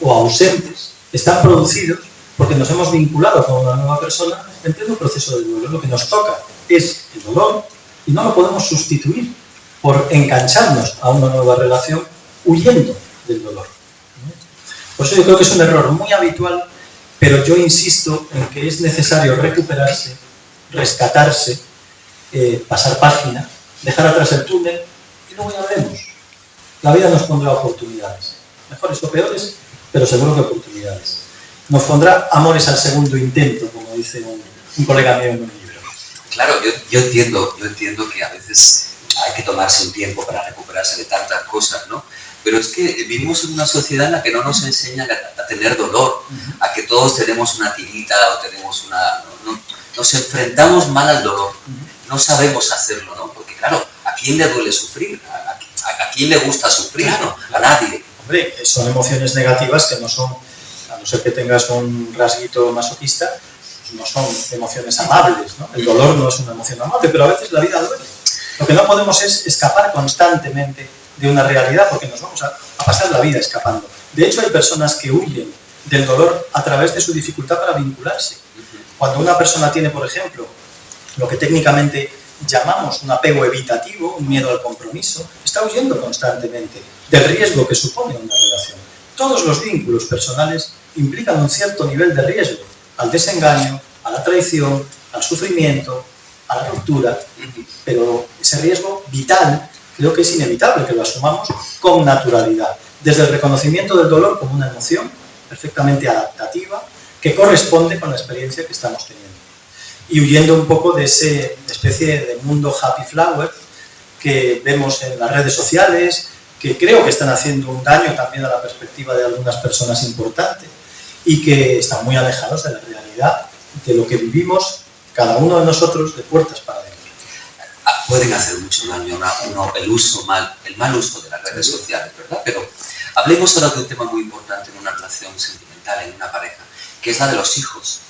o ausentes están producidos porque nos hemos vinculado con una nueva persona en pleno proceso de duelo. Lo que nos toca es el dolor y no lo podemos sustituir por engancharnos a una nueva relación huyendo del dolor. Por eso yo creo que es un error muy habitual, pero yo insisto en que es necesario recuperarse, rescatarse, pasar página, dejar atrás el túnel y luego ya veremos. La vida nos pondrá oportunidades, mejores o peores, pero seguro que oportunidades. Nos pondrá amores al segundo intento, como dice un colega mío en un libro. Claro, yo entiendo que a veces hay que tomarse un tiempo para recuperarse de tantas cosas, ¿no? Pero es que vivimos en una sociedad en la que no nos enseñan a tener dolor, a que todos tenemos una tirita o tenemos una... nos enfrentamos mal al dolor, no sabemos hacerlo, ¿no? Porque claro, ¿a quién le duele sufrir? ¿A quién le gusta sufrir? Claro, ¿no? A nadie. Hombre, son emociones negativas que no son, a no ser que tengas un rasguito masoquista, no son emociones amables, ¿no? El dolor no es una emoción amable, pero a veces la vida duele. Lo que no podemos es escapar constantemente de una realidad, porque nos vamos a pasar la vida escapando. De hecho, hay personas que huyen del dolor a través de su dificultad para vincularse. Cuando una persona tiene, por ejemplo, lo que técnicamente llamamos un apego evitativo, un miedo al compromiso, está huyendo constantemente del riesgo que supone una relación. Todos los vínculos personales implican un cierto nivel de riesgo, al desengaño, a la traición, al sufrimiento, a la ruptura, pero ese riesgo vital creo que es inevitable que lo asumamos con naturalidad, desde el reconocimiento del dolor como una emoción perfectamente adaptativa que corresponde con la experiencia que estamos teniendo. Y huyendo un poco de esa especie de mundo happy flower que vemos en las redes sociales, que creo que están haciendo un daño también a la perspectiva de algunas personas importantes y que están muy alejados de la realidad de lo que vivimos cada uno de nosotros de puertas para adentro. Pueden hacer mucho daño el mal uso de las redes sociales, ¿verdad? Pero hablemos ahora de un tema muy importante en una relación sentimental, en una pareja, que es la de los hijos.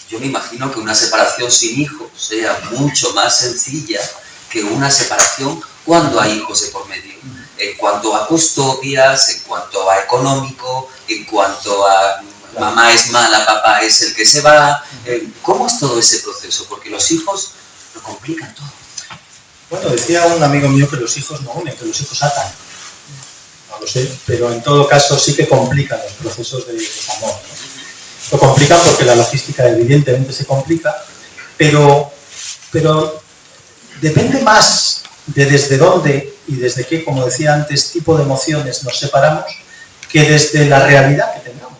Yo me imagino que una separación sin hijos sea mucho más sencilla que una separación cuando hay hijos de por medio. En cuanto a custodias, en cuanto a económico, en cuanto a mamá es mala, papá es el que se va. ¿Cómo es todo ese proceso? Porque los hijos lo complican todo. Bueno, decía un amigo mío que los hijos no unen, que los hijos atan. no lo sé, pero en todo caso sí que complican los procesos de desamor, ¿no? Lo complican porque la logística evidentemente se complica, pero depende más de desde dónde y desde qué, como decía antes, tipo de emociones nos separamos, que desde la realidad que tengamos.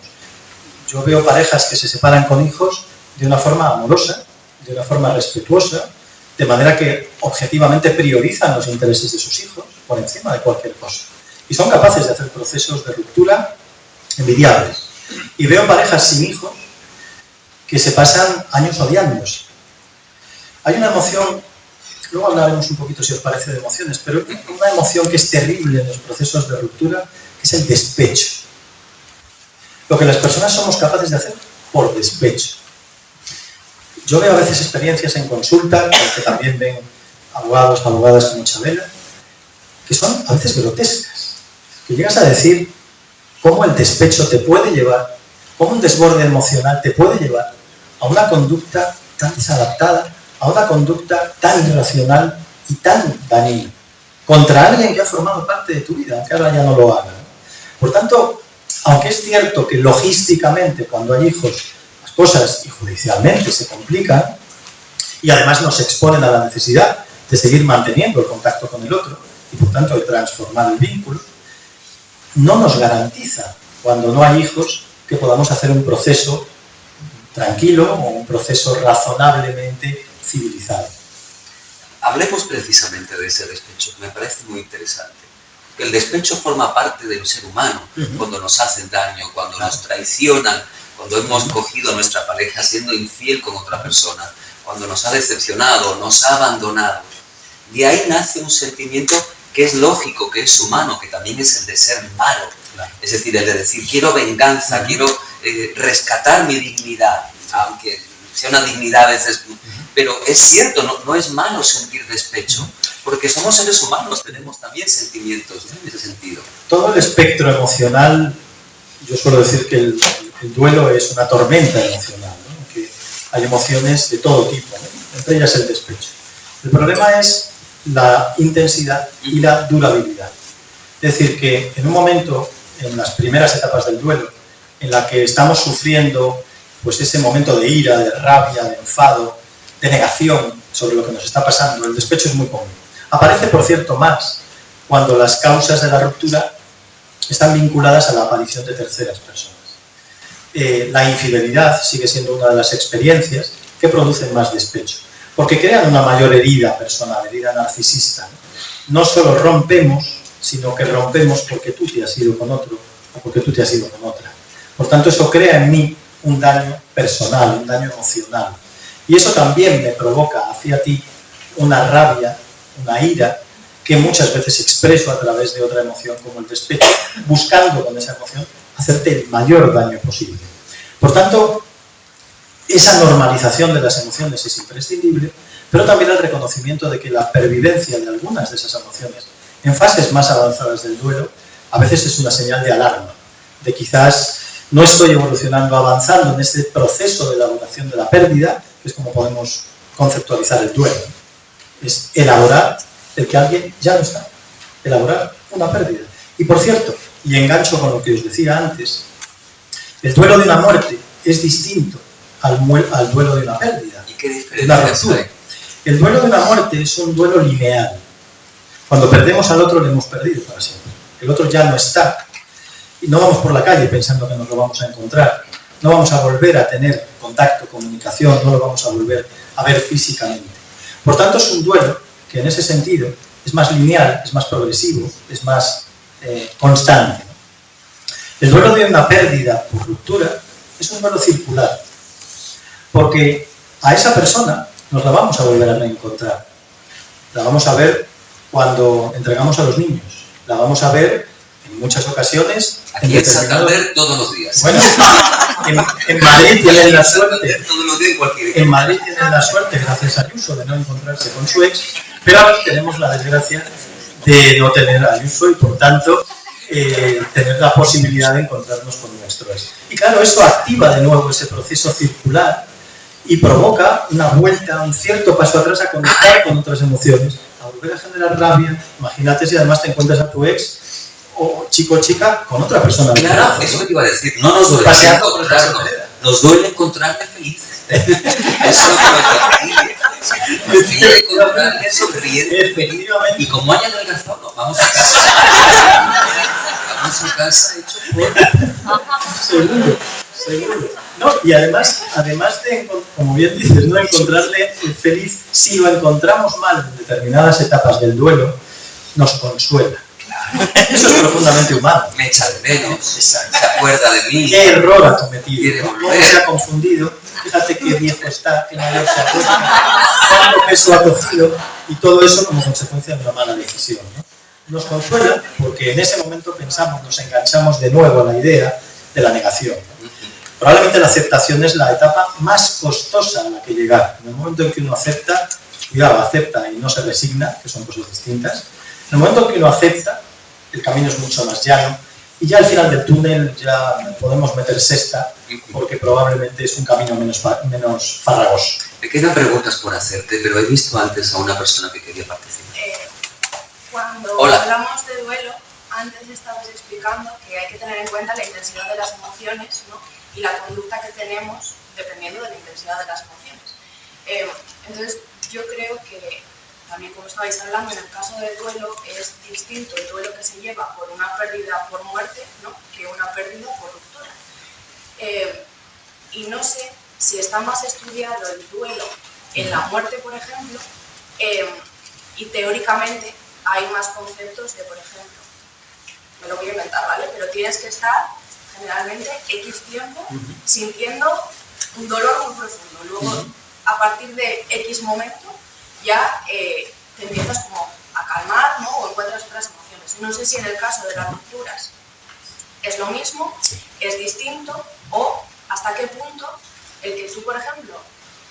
Yo veo parejas que se separan con hijos de una forma amorosa, de una forma respetuosa, de manera que objetivamente priorizan los intereses de sus hijos por encima de cualquier cosa. Y son capaces de hacer procesos de ruptura envidiables. Y veo parejas sin hijos que se pasan años odiándose. Hay una emoción, luego hablaremos un poquito si os parece de emociones, pero una emoción que es terrible en los procesos de ruptura, que es el despecho. Lo que las personas somos capaces de hacer por despecho. Yo veo a veces experiencias en consulta, que también ven abogados, abogadas como Chabela, que son a veces grotescas. Que llegas a decir cómo el despecho te puede llevar, cómo un desborde emocional te puede llevar a una conducta tan desadaptada, a una conducta tan irracional y tan dañina contra alguien que ha formado parte de tu vida, aunque ahora ya no lo haga, ¿no? Por tanto, aunque es cierto que logísticamente cuando hay hijos las cosas y judicialmente se complican y además nos exponen a la necesidad de seguir manteniendo el contacto con el otro y por tanto de transformar el vínculo, no nos garantiza, cuando no hay hijos, que podamos hacer un proceso tranquilo o un proceso razonablemente civilizado. Hablemos precisamente de ese despecho, me parece muy interesante. El despecho forma parte del ser humano, cuando nos hacen daño, cuando nos traicionan, cuando hemos cogido a nuestra pareja siendo infiel con otra persona, cuando nos ha decepcionado, nos ha abandonado. De ahí nace un sentimiento que es lógico, que es humano, que también es el de ser malo. Es decir, el de decir, quiero venganza, quiero rescatar mi dignidad, aunque sea una dignidad a veces. Pero es cierto, no es malo sentir despecho, porque somos seres humanos, tenemos también sentimientos, ¿no? En ese sentido. Todo el espectro emocional, yo suelo decir que el duelo es una tormenta emocional, ¿no? Que hay emociones de todo tipo, ¿no? Entre ellas el despecho. El problema es la intensidad y la durabilidad. Es decir, que en un momento, en las primeras etapas del duelo, en la que estamos sufriendo pues ese momento de ira, de rabia, de enfado, de negación sobre lo que nos está pasando, el despecho es muy común. Aparece, por cierto, más cuando las causas de la ruptura están vinculadas a la aparición de terceras personas. La infidelidad sigue siendo una de las experiencias que producen más despecho, porque crean una mayor herida personal, herida narcisista. No solo rompemos, sino que rompemos porque tú te has ido con otro o porque tú te has ido con otra. Por tanto, eso crea en mí un daño personal, un daño emocional. Y eso también me provoca hacia ti una rabia, una ira, que muchas veces expreso a través de otra emoción como el despecho, buscando con esa emoción hacerte el mayor daño posible. Por tanto, esa normalización de las emociones es imprescindible, pero también el reconocimiento de que la pervivencia de algunas de esas emociones en fases más avanzadas del duelo a veces es una señal de alarma, de quizás no estoy evolucionando, avanzando en este proceso de elaboración de la pérdida, que es como podemos conceptualizar el duelo. Es elaborar el que alguien ya no está, elaborar una pérdida. Y por cierto, y engancho con lo que os decía antes, el duelo de una muerte es distinto al duelo de una pérdida. ¿Y qué diferencia hay? El duelo de una muerte es un duelo lineal. Cuando perdemos al otro, le hemos perdido para siempre. El otro ya no está. Y no vamos por la calle pensando que nos lo vamos a encontrar. No vamos a volver a tener contacto, comunicación, no lo vamos a volver a ver físicamente. Por tanto, es un duelo que en ese sentido es más lineal, es más progresivo, es más constante. El duelo de una pérdida por ruptura es un duelo circular, porque a esa persona nos la vamos a volver a encontrar. La vamos a ver cuando entregamos a los niños. La vamos a ver en muchas ocasiones. Aquí en Santander todos los días. Bueno, en Madrid tienen la suerte. Todos los días, cualquier día. En Madrid tienen la suerte, gracias a Ayuso, de no encontrarse con su ex, pero aquí tenemos la desgracia de no tener a Ayuso y, por tanto, tener la posibilidad de encontrarnos con nuestro ex. Y claro, eso activa de nuevo ese proceso circular y provoca una vuelta, un cierto paso atrás a conectar con otras emociones, a volver a generar rabia. Imagínate si además te encuentras a tu ex o chico o chica con otra persona. Claro, eso te iba a decir. No nos duele paseando por encontrarnos, nos duele encontrarle felices. Eso es lo que nos duele encontrarle sonriente, feliz. Y como hayan adelgazado, nos vamos a casa. Vamos a casa hecho Seguro, seguro. No, y además de, como bien dices, no encontrarle feliz, si lo encontramos mal en determinadas etapas del duelo, nos consuela. Eso es profundamente humano. Me echa de menos, se acuerda de mí. ¿Qué error ha cometido? ¿Cómo se ha confundido? Fíjate qué viejo está, qué mayor se ha puesto, cuánto peso ha cogido, y todo eso como consecuencia de una mala decisión, ¿no? Nos consuela porque en ese momento pensamos, nos enganchamos de nuevo a la idea de la negación. Probablemente la aceptación es la etapa más costosa a la que llegar. En el momento en que uno acepta, cuidado, acepta y no se resigna, que son cosas distintas, en el momento en que uno acepta, el camino es mucho más llano y ya al final del túnel ya podemos meter sexta porque probablemente es un camino menos farragoso. Me quedan preguntas por hacerte, pero he visto antes a una persona que quería participar. Cuando hablamos de duelo, antes estabas explicando que hay que tener en cuenta la intensidad de las emociones, ¿no? Y la conducta que tenemos dependiendo de la intensidad de las emociones. Entonces, yo creo que también, como estabais hablando, en el caso del duelo es distinto el duelo que se lleva por una pérdida por muerte, ¿no? Que una pérdida por ruptura. Y no sé si está más estudiado el duelo en la muerte, por ejemplo, y teóricamente hay más conceptos de, por ejemplo, me lo voy a inventar, ¿vale? Pero tienes que estar generalmente X tiempo sintiendo un dolor muy profundo. Luego, a partir de X momento, ya te empiezas como a calmar, ¿no? O encuentras otras emociones. No sé si en el caso de las rupturas es lo mismo, es distinto, o hasta qué punto el que tú, por ejemplo,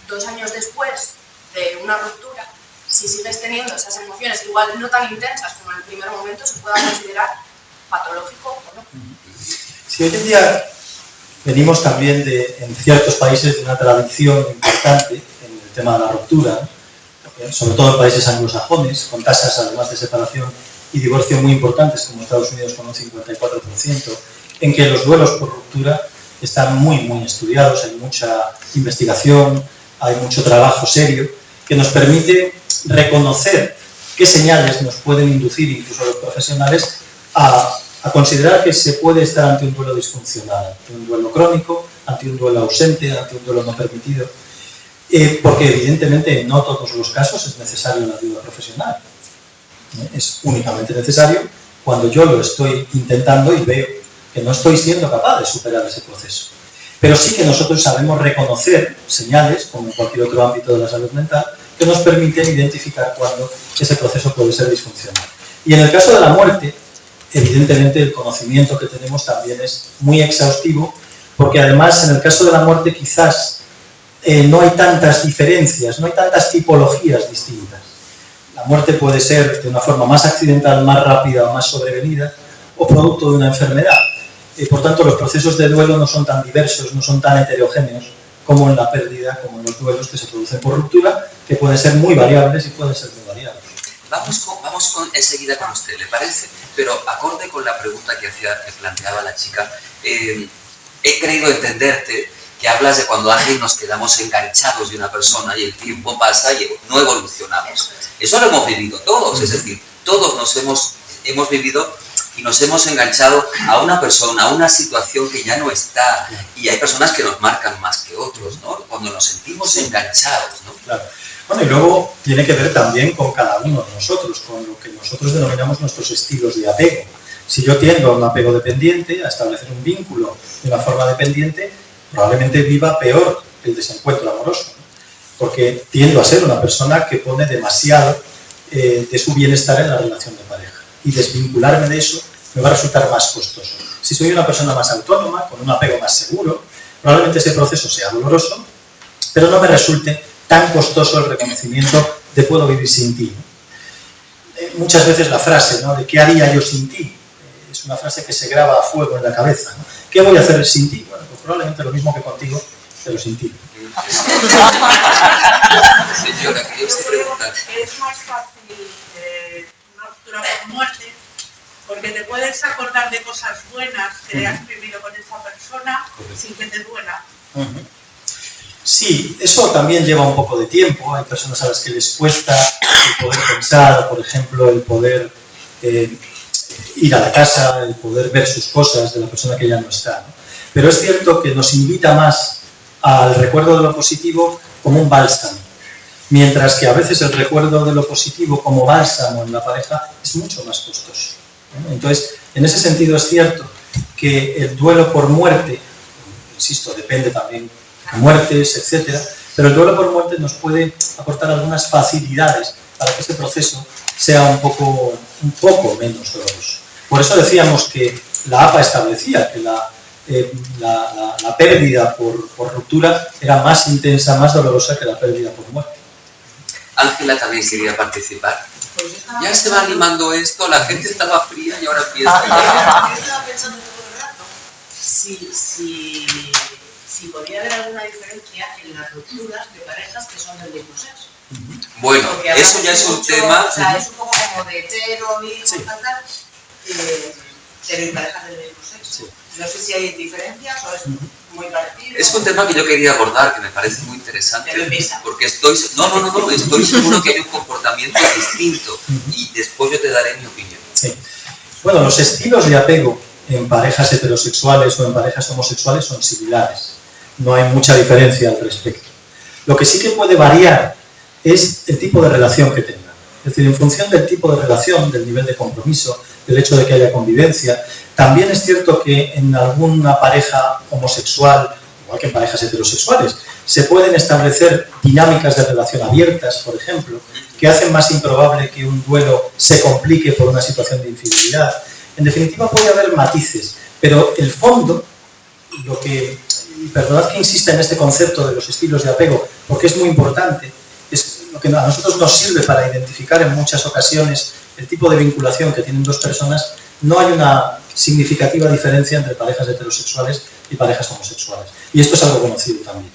2 años después de una ruptura, si sigues teniendo esas emociones, igual no tan intensas como en el primer momento, se pueda considerar patológico o no. Sí, hoy en día venimos también en ciertos países de una tradición importante en el tema de la ruptura, sobre todo en países anglosajones, con tasas además de separación y divorcio muy importantes, como Estados Unidos con un 54%, en que los duelos por ruptura están muy estudiados, hay mucha investigación, hay mucho trabajo serio, que nos permite reconocer qué señales nos pueden inducir, incluso los profesionales, a considerar que se puede estar ante un duelo disfuncional, ante un duelo crónico, ante un duelo ausente, ante un duelo no permitido, porque evidentemente en no todos los casos es necesario la ayuda profesional. Es únicamente necesario cuando yo lo estoy intentando y veo que no estoy siendo capaz de superar ese proceso. Pero sí que nosotros sabemos reconocer señales, como en cualquier otro ámbito de la salud mental, que nos permiten identificar cuándo ese proceso puede ser disfuncional. Y en el caso de la muerte, evidentemente el conocimiento que tenemos también es muy exhaustivo, porque además en el caso de la muerte quizás no hay tantas diferencias, no hay tantas tipologías distintas. La muerte puede ser de una forma más accidental, más rápida o más sobrevenida, o producto de una enfermedad. Por tanto, los procesos de duelo no son tan diversos, no son tan heterogéneos como en la pérdida, como en los duelos que se producen por ruptura, que pueden ser muy variables y pueden ser muy variables. Vamos enseguida con usted, ¿le parece? Pero acorde con la pregunta que planteaba la chica, he creído entenderte que hablas de cuando alguien nos quedamos enganchados de una persona y el tiempo pasa y no evolucionamos. Eso lo hemos vivido todos, es decir, todos nos hemos vivido y nos hemos enganchado a una persona, a una situación que ya no está, y hay personas que nos marcan más que otros, ¿no? Cuando nos sentimos enganchados, ¿no? Claro. Bueno, y luego tiene que ver también con cada uno de nosotros, con lo que nosotros denominamos nuestros estilos de apego. Si yo tiendo a un apego dependiente, a establecer un vínculo de una forma dependiente, probablemente viva peor el desencuentro amoroso, ¿no? Porque tiendo a ser una persona que pone demasiado de su bienestar en la relación de pareja. Y desvincularme de eso me va a resultar más costoso. Si soy una persona más autónoma, con un apego más seguro, probablemente ese proceso sea doloroso, pero no me resulte tan costoso el reconocimiento de puedo vivir sin ti. Muchas veces la frase, ¿no?, de ¿qué haría yo sin ti? Es una frase que se graba a fuego en la cabeza, ¿no? ¿Qué voy a hacer sin ti? Bueno, pues probablemente lo mismo que contigo, pero sin ti. Señora, quería usted preguntar. Es más fácil una ruptura por muerte Porque te puedes acordar de cosas buenas que has vivido con esa persona sin que te duela. Sí, eso también lleva un poco de tiempo. Hay personas a las que les cuesta el poder pensar, por ejemplo, el poder ir a la casa, el poder ver sus cosas de la persona que ya no está, ¿no? Pero es cierto que nos invita más al recuerdo de lo positivo como un bálsamo, mientras que a veces el recuerdo de lo positivo como bálsamo en la pareja es mucho más costoso, ¿no? Entonces, en ese sentido es cierto que el duelo por muerte, insisto, depende también de muertes, etcétera, pero el duelo por muerte nos puede aportar algunas facilidades para que este proceso sea un poco menos doloroso. Por eso decíamos que la APA establecía que la pérdida por ruptura era más intensa, más dolorosa que la pérdida por muerte. Ángela también quería participar. Ya se va animando esto, la gente estaba fría y ahora empieza. Yo estaba pensando todo el rato si podría haber alguna diferencia en las rupturas de parejas que son del mismo sexo. Bueno, eso ya es un tema... O sea, es un poco como de hetero, hijo, tal, pero en parejas del mismo sexo. Sí. No sé si hay diferencias o es muy parecido. Es un tema que yo quería abordar, que me parece muy interesante, porque estoy seguro que hay un comportamiento distinto y después yo te daré mi opinión. Sí. Bueno, los estilos de apego en parejas heterosexuales o en parejas homosexuales son similares. No hay mucha diferencia al respecto. Lo que sí que puede variar es el tipo de relación que tengan. Es decir, en función del tipo de relación, del nivel de compromiso, del hecho de que haya convivencia. También es cierto que en alguna pareja homosexual, igual que en parejas heterosexuales, se pueden establecer dinámicas de relación abiertas, por ejemplo, que hacen más improbable que un duelo se complique por una situación de infidelidad. En definitiva, puede haber matices, pero el fondo, y perdonad que insista en este concepto de los estilos de apego, porque es muy importante, es lo que a nosotros nos sirve para identificar en muchas ocasiones el tipo de vinculación que tienen dos personas. No hay una significativa diferencia entre parejas heterosexuales y parejas homosexuales. Y esto es algo conocido también.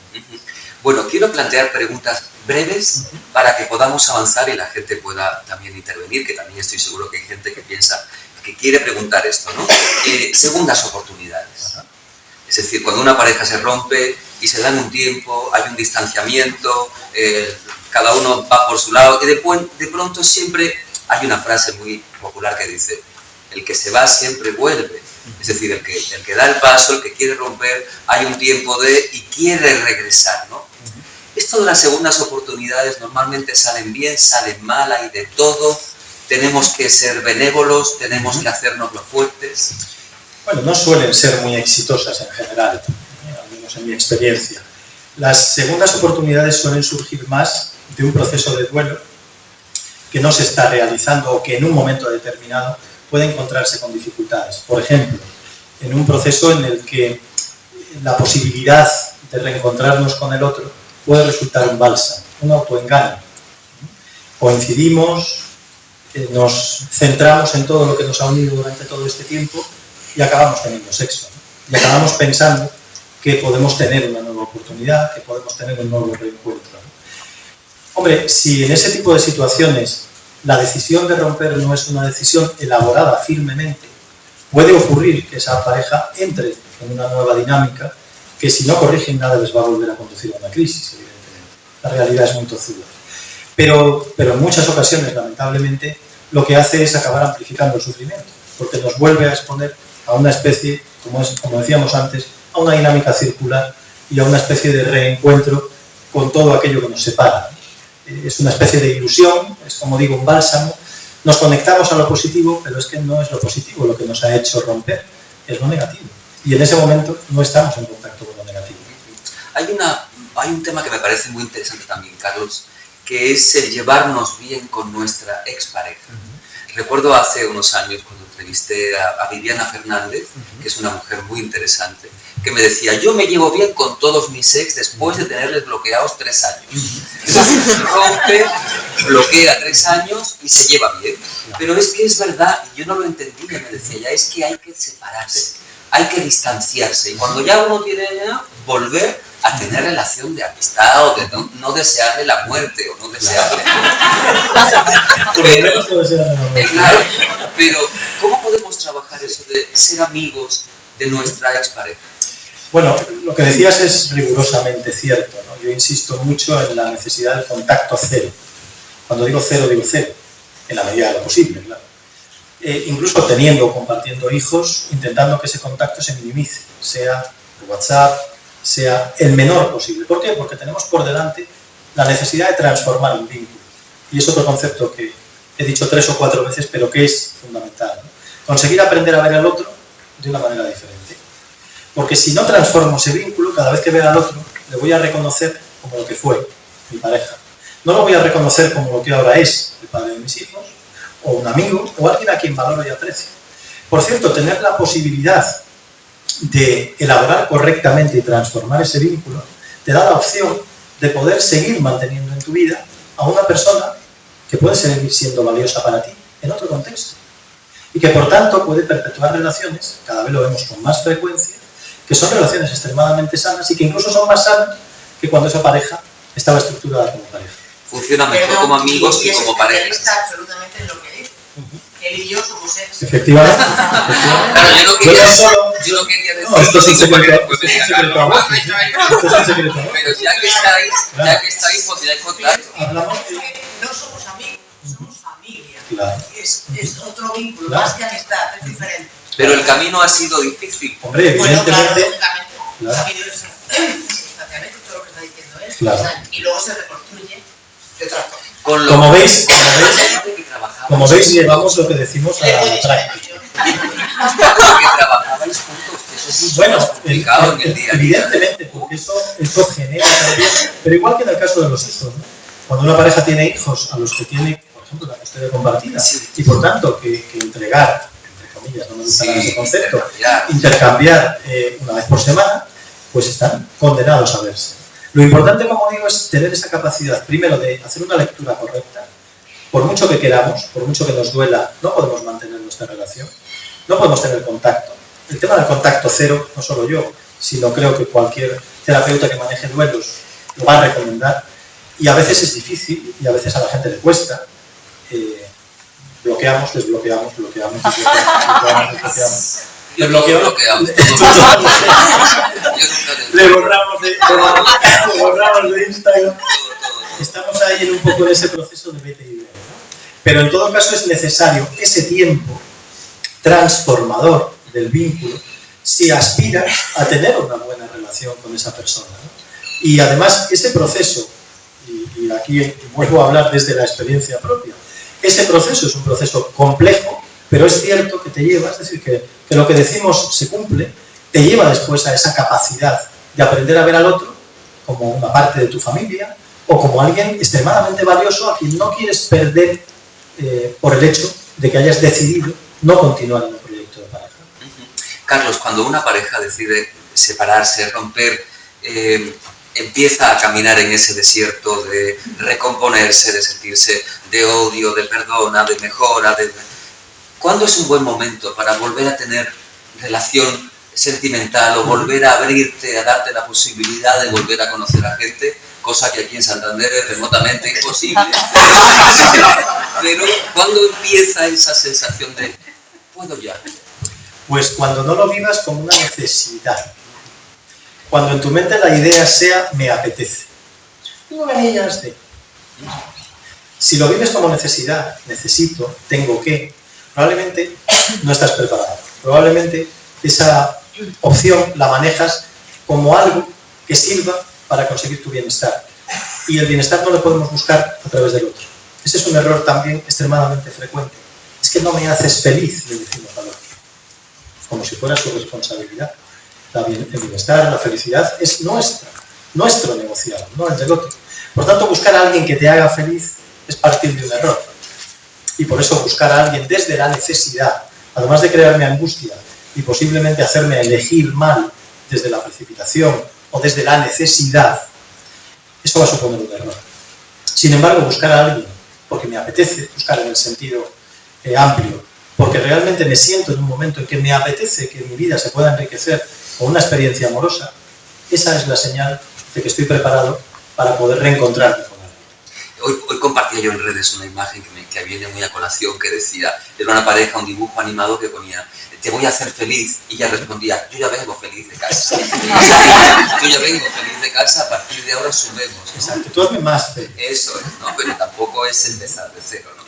Bueno, quiero plantear preguntas breves para que podamos avanzar y la gente pueda también intervenir, que también estoy seguro que hay gente que piensa, que quiere preguntar esto, ¿no? Segundas oportunidades. Es decir, cuando una pareja se rompe y se dan un tiempo, hay un distanciamiento, cada uno va por su lado y de pronto siempre hay una frase muy popular que dice: el que se va siempre vuelve. Es decir, el que da el paso, el que quiere romper, hay un tiempo y quiere regresar, ¿no? Esto de las segundas oportunidades normalmente salen bien, salen mal, hay de todo. Tenemos que ser benévolos, tenemos que hacernos los fuertes. Bueno, no suelen ser muy exitosas en general, al menos en mi experiencia. Las segundas oportunidades suelen surgir más de un proceso de duelo que no se está realizando o que en un momento determinado puede encontrarse con dificultades. Por ejemplo, en un proceso en el que la posibilidad de reencontrarnos con el otro puede resultar un bálsamo, un autoengaño. Coincidimos, nos centramos en todo lo que nos ha unido durante todo este tiempo y acabamos teniendo sexo, ¿no? Y acabamos pensando que podemos tener una nueva oportunidad, que podemos tener un nuevo reencuentro, ¿no? Hombre, si en ese tipo de situaciones la decisión de romper no es una decisión elaborada firmemente, puede ocurrir que esa pareja entre en una nueva dinámica que, si no corrigen nada, les va a volver a conducir a una crisis, evidentemente. La realidad es muy tozuda. Pero en muchas ocasiones, lamentablemente, lo que hace es acabar amplificando el sufrimiento, porque nos vuelve a exponer a una especie, como decíamos antes, a una dinámica circular y a una especie de reencuentro con todo aquello que nos separa. Es una especie de ilusión, es, como digo, un bálsamo. Nos conectamos a lo positivo, pero es que no es lo positivo lo que nos ha hecho romper, es lo negativo. Y en ese momento no estamos en contacto con lo negativo. Hay un tema que me parece muy interesante también, Carlos, que es el llevarnos bien con nuestra expareja. Recuerdo hace unos años cuando entrevisté a Viviana Fernández, que es una mujer muy interesante, que me decía: yo me llevo bien con todos mis ex después de tenerles bloqueados 3 años. Entonces rompe, bloquea 3 años y se lleva bien. Pero es que es verdad, y yo no lo entendía, me decía ya, es que hay que separarse, hay que distanciarse. Y cuando ya uno tiene volver a tener relación de amistad o de no desearle la muerte o no desearle... Claro, ¿Cómo podemos trabajar eso de ser amigos de nuestra expareja? Bueno, lo que decías es rigurosamente cierto, ¿no? Yo insisto mucho en la necesidad del contacto cero. Cuando digo cero, en la medida de lo posible, claro. Incluso teniendo o compartiendo hijos, intentando que ese contacto se minimice, sea por WhatsApp, sea el menor posible. ¿Por qué? Porque tenemos por delante la necesidad de transformar un vínculo. Y es otro concepto que he dicho 3 o 4 veces, pero que es fundamental, ¿no? Conseguir aprender a ver al otro de una manera diferente. Porque si no transformo ese vínculo, cada vez que vea al otro, le voy a reconocer como lo que fue, mi pareja. No lo voy a reconocer como lo que ahora es, el padre de mis hijos, o un amigo, o alguien a quien valoro y aprecio. Por cierto, tener la posibilidad de elaborar correctamente y transformar ese vínculo, te da la opción de poder seguir manteniendo en tu vida a una persona que puede seguir siendo valiosa para ti en otro contexto. Y que por tanto puede perpetuar relaciones, cada vez lo vemos con más frecuencia, que son relaciones extremadamente sanas y que incluso son más sanas que cuando esa pareja estaba estructurada como pareja. Funciona mejor como amigos que como pareja. Está absolutamente en lo que dice. Él y yo somos ex. Efectivamente. Claro, yo no quería decir... No, esto es un secreto. Esto es un secreto. Pero ya que estáis, podría contar. Hablamos No somos amigos, somos familia. Claro. Es otro vínculo, Claro. más que amistad, es diferente. Pero el camino ha sido difícil. Hombre, Bueno, claro, evidentemente... lógicamente, Claro. ha habido instantáneamente todo lo que está diciendo él. Claro. O sea, y luego se reconstruye de otra forma. Con lo Como veis, que trabajabais, llevamos lo que decimos a Es muy la práctica. distinto. que trabajabais juntos, que eso es mucho Bueno, más complicado en el día a día. evidentemente, porque eso genera también, pero igual que en el caso de los hijos, ¿no? Cuando una pareja tiene hijos a los que tiene, por ejemplo, la custodia compartida, Sí. y por tanto que entregar, entre comillas, no me gusta nada ese concepto, Ya. intercambiar una vez por semana, pues están condenados a verse. Lo importante, como digo, es tener esa capacidad, primero, de hacer una lectura correcta. Por mucho que queramos, por mucho que nos duela, no podemos mantener nuestra relación, no podemos tener contacto. El tema del contacto cero, no solo yo, sino creo que cualquier terapeuta que maneje duelos lo va a recomendar. Y a veces es difícil, y a veces a la gente le cuesta. Bloqueamos, desbloqueamos, bloqueamos, desbloqueamos. Yo lo bloqueamos. Le borramos de Instagram. Estamos ahí en un poco de ese proceso de vete y viene, ¿no? Pero en todo caso es necesario ese tiempo transformador del vínculo si aspira a tener una buena relación con esa persona, ¿no? Y además ese proceso, y aquí vuelvo a hablar desde la experiencia propia, ese proceso es un proceso complejo, pero es cierto que te lleva, es decir, que lo que decimos se cumple, te lleva después a esa capacidad de aprender a ver al otro como una parte de tu familia o como alguien extremadamente valioso a quien no quieres perder por el hecho de que hayas decidido no continuar en un proyecto de pareja. Carlos, cuando una pareja decide separarse, romper, empieza a caminar en ese desierto de recomponerse, de sentirse de odio, de perdona, de mejora, ¿cuándo es un buen momento para volver a tener relación sentimental o volver a abrirte, a darte la posibilidad de volver a conocer a gente? Cosa que aquí en Santander es remotamente imposible. Pero ¿cuándo empieza esa sensación de puedo ya? Pues cuando no lo vivas como una necesidad. Cuando en tu mente la idea sea me apetece. Tengo ganillas de... Si lo vives como necesidad, necesito, tengo que, probablemente no estás preparado. Probablemente esa opción la manejas como algo que sirva para conseguir tu bienestar. Y el bienestar no lo podemos buscar a través del otro. Ese es un error también extremadamente frecuente. Es que no me haces feliz, le decimos al otro. Como si fuera su responsabilidad. El bienestar, la felicidad es nuestro negociado, no el del otro. Por tanto, buscar a alguien que te haga feliz es partir de un error. Y por eso buscar a alguien desde la necesidad, además de crearme angustia y posiblemente hacerme elegir mal desde la precipitación o desde la necesidad, eso va a suponer un error. Sin embargo, buscar a alguien porque me apetece, buscar en el sentido amplio, porque realmente me siento en un momento en que me apetece que mi vida se pueda enriquecer con una experiencia amorosa, esa es la señal de que estoy preparado para poder reencontrarme con alguien. Hoy compartía yo en redes una imagen que viene muy a colación, que decía, era una pareja, un dibujo animado que ponía, te voy a hacer feliz, y ella respondía, yo ya vengo feliz de casa. Yo ya vengo feliz de casa, a partir de ahora sumemos. Exacto, tú hazme más feliz. Eso es, ¿no? Pero tampoco es empezar de cero, ¿no?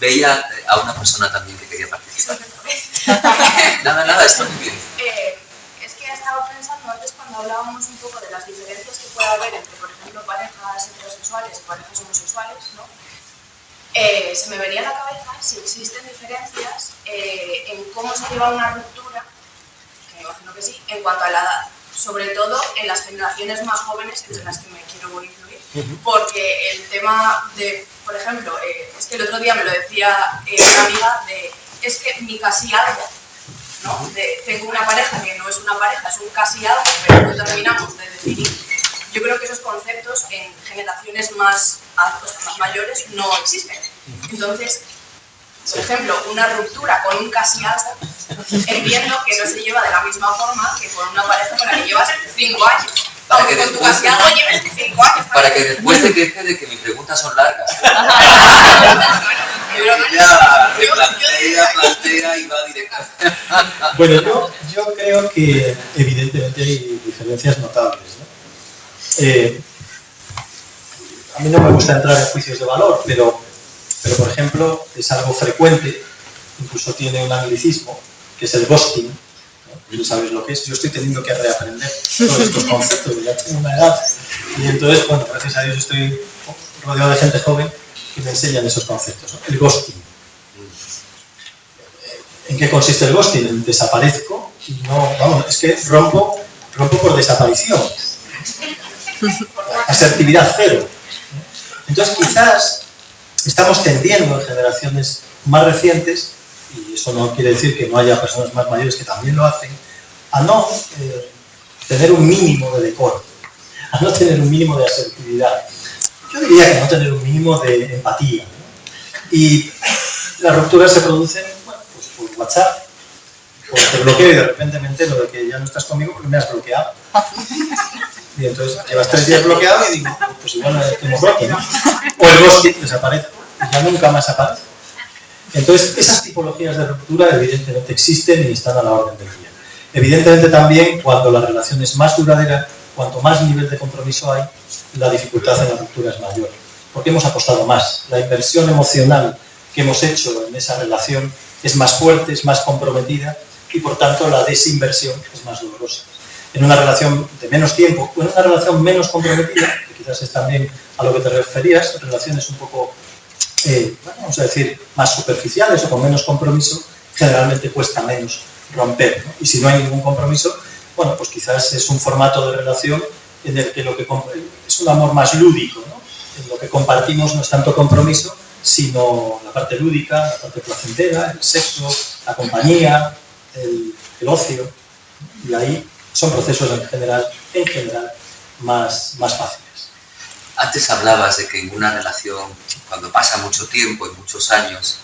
Veía a una persona también que quería participar. Nada, está muy bien. Es que estaba pensando antes cuando hablábamos un poco de las diferencias que puede haber entre, por ejemplo, parejas heterosexuales y parejas homosexuales, ¿no? Se me venía a la cabeza si existen diferencias en cómo se lleva una ruptura, que me imagino que sí, en cuanto a la edad, sobre todo en las generaciones más jóvenes entre las que me quiero incluir, porque el tema de, por ejemplo, es que el otro día me lo decía una amiga es que mi casi algo, ¿no? Tengo una pareja que no es una pareja, es un casi algo, pero no terminamos de definir. Yo creo que esos conceptos en generaciones más mayores no existen. Entonces, por ejemplo, una ruptura con un casi algo, entiendo que no se lleva de la misma forma que con una pareja con la que llevas 5 años. Aunque con tu casi algo lleves 5 años. Para que después te quejes de que mis preguntas son largas. Plantea y va directo. Bueno, yo creo que evidentemente hay diferencias notables, ¿no? A mí no me gusta entrar en juicios de valor, pero por ejemplo es algo frecuente, incluso tiene un anglicismo, que es el ghosting, ¿no? ¿No sabes lo que es? Yo estoy teniendo que reaprender todos estos conceptos, ya tengo una edad, y entonces, bueno, gracias a Dios estoy rodeado de gente joven que me enseñan esos conceptos, ¿no? El ghosting. ¿En qué consiste el ghosting? En desaparezco y no, vamos, es que rompo por desaparición. Asertividad cero. Entonces quizás estamos tendiendo en generaciones más recientes, y eso no quiere decir que no haya personas más mayores que también lo hacen, a no tener un mínimo de decoro, a no tener un mínimo de asertividad. Yo diría que no tener un mínimo de empatía, ¿no? Y las rupturas se producen, bueno, pues por WhatsApp, o te bloqueo y de repente me entero de que ya no estás conmigo porque me has bloqueado. Y entonces llevas 3 días bloqueado y digo, pues igual tengo bloque, ¿no? O el ghosting desaparece y ya nunca más aparece. Entonces, esas tipologías de ruptura evidentemente existen y están a la orden del día. Evidentemente también, cuando la relación es más duradera, cuanto más nivel de compromiso hay, la dificultad en la ruptura es mayor. Porque hemos apostado más. La inversión emocional que hemos hecho en esa relación es más fuerte, es más comprometida y, por tanto, la desinversión es más dolorosa. En una relación de menos tiempo o en una relación menos comprometida, que quizás es también a lo que te referías, relaciones un poco, vamos a decir, más superficiales o con menos compromiso, generalmente cuesta menos romper, ¿no? Y si no hay ningún compromiso, bueno, pues quizás es un formato de relación en el que es un amor más lúdico, ¿no? En lo que compartimos no es tanto compromiso, sino la parte lúdica, la parte placentera, el sexo, la compañía, el ocio, y ahí son procesos en general más fáciles. Antes hablabas de que en una relación, cuando pasa mucho tiempo y muchos años,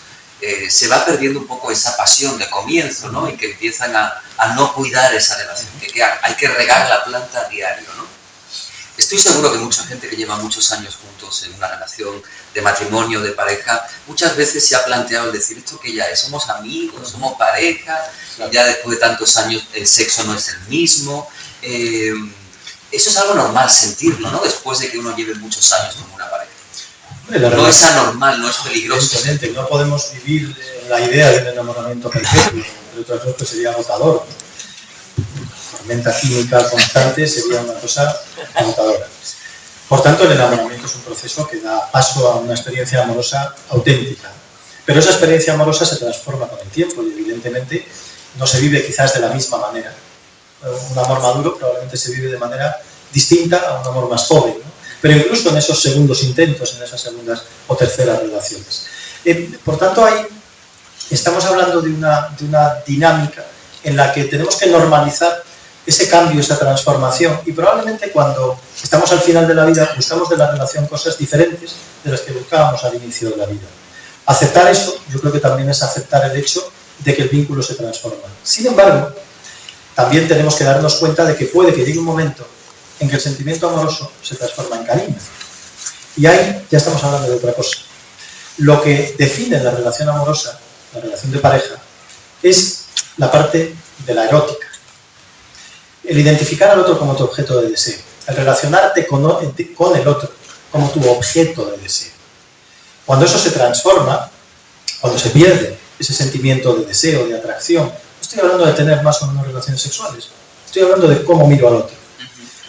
se va perdiendo un poco esa pasión de comienzo, ¿no? Y que empiezan a no cuidar esa relación, que hay que regar la planta a diario, ¿no? Estoy seguro que mucha gente que lleva muchos años juntos en una relación de matrimonio, de pareja, muchas veces se ha planteado el decir, ¿esto qué ya es? ¿Somos amigos? ¿Somos pareja? Ya después de tantos años el sexo no es el mismo. Eso es algo normal sentirlo, ¿no? Después de que uno lleve muchos años con una pareja. No es anormal, no es peligroso. Evidentemente, no podemos vivir la idea del enamoramiento perfecto, entre otras cosas sería agotador. Tormenta química constante sería una cosa agotadora. Por tanto, el enamoramiento es un proceso que da paso a una experiencia amorosa auténtica. Pero esa experiencia amorosa se transforma con el tiempo y evidentemente no se vive quizás de la misma manera. Un amor maduro probablemente se vive de manera distinta a un amor más joven, ¿no? Pero incluso en esos segundos intentos, en esas segundas o terceras relaciones. Por tanto, ahí estamos hablando de una dinámica en la que tenemos que normalizar ese cambio, esa transformación, y probablemente cuando estamos al final de la vida buscamos de la relación cosas diferentes de las que buscábamos al inicio de la vida. Aceptar eso, yo creo que también es aceptar el hecho de que el vínculo se transforma. Sin embargo, también tenemos que darnos cuenta de que puede que llegue un momento en que el sentimiento amoroso se transforma en cariño. Y ahí ya estamos hablando de otra cosa. Lo que define la relación amorosa, la relación de pareja, es la parte de la erótica. El identificar al otro como tu objeto de deseo. El relacionarte con el otro como tu objeto de deseo. Cuando eso se transforma, cuando se pierde ese sentimiento de deseo, de atracción, no estoy hablando de tener más o menos relaciones sexuales, estoy hablando de cómo miro al otro.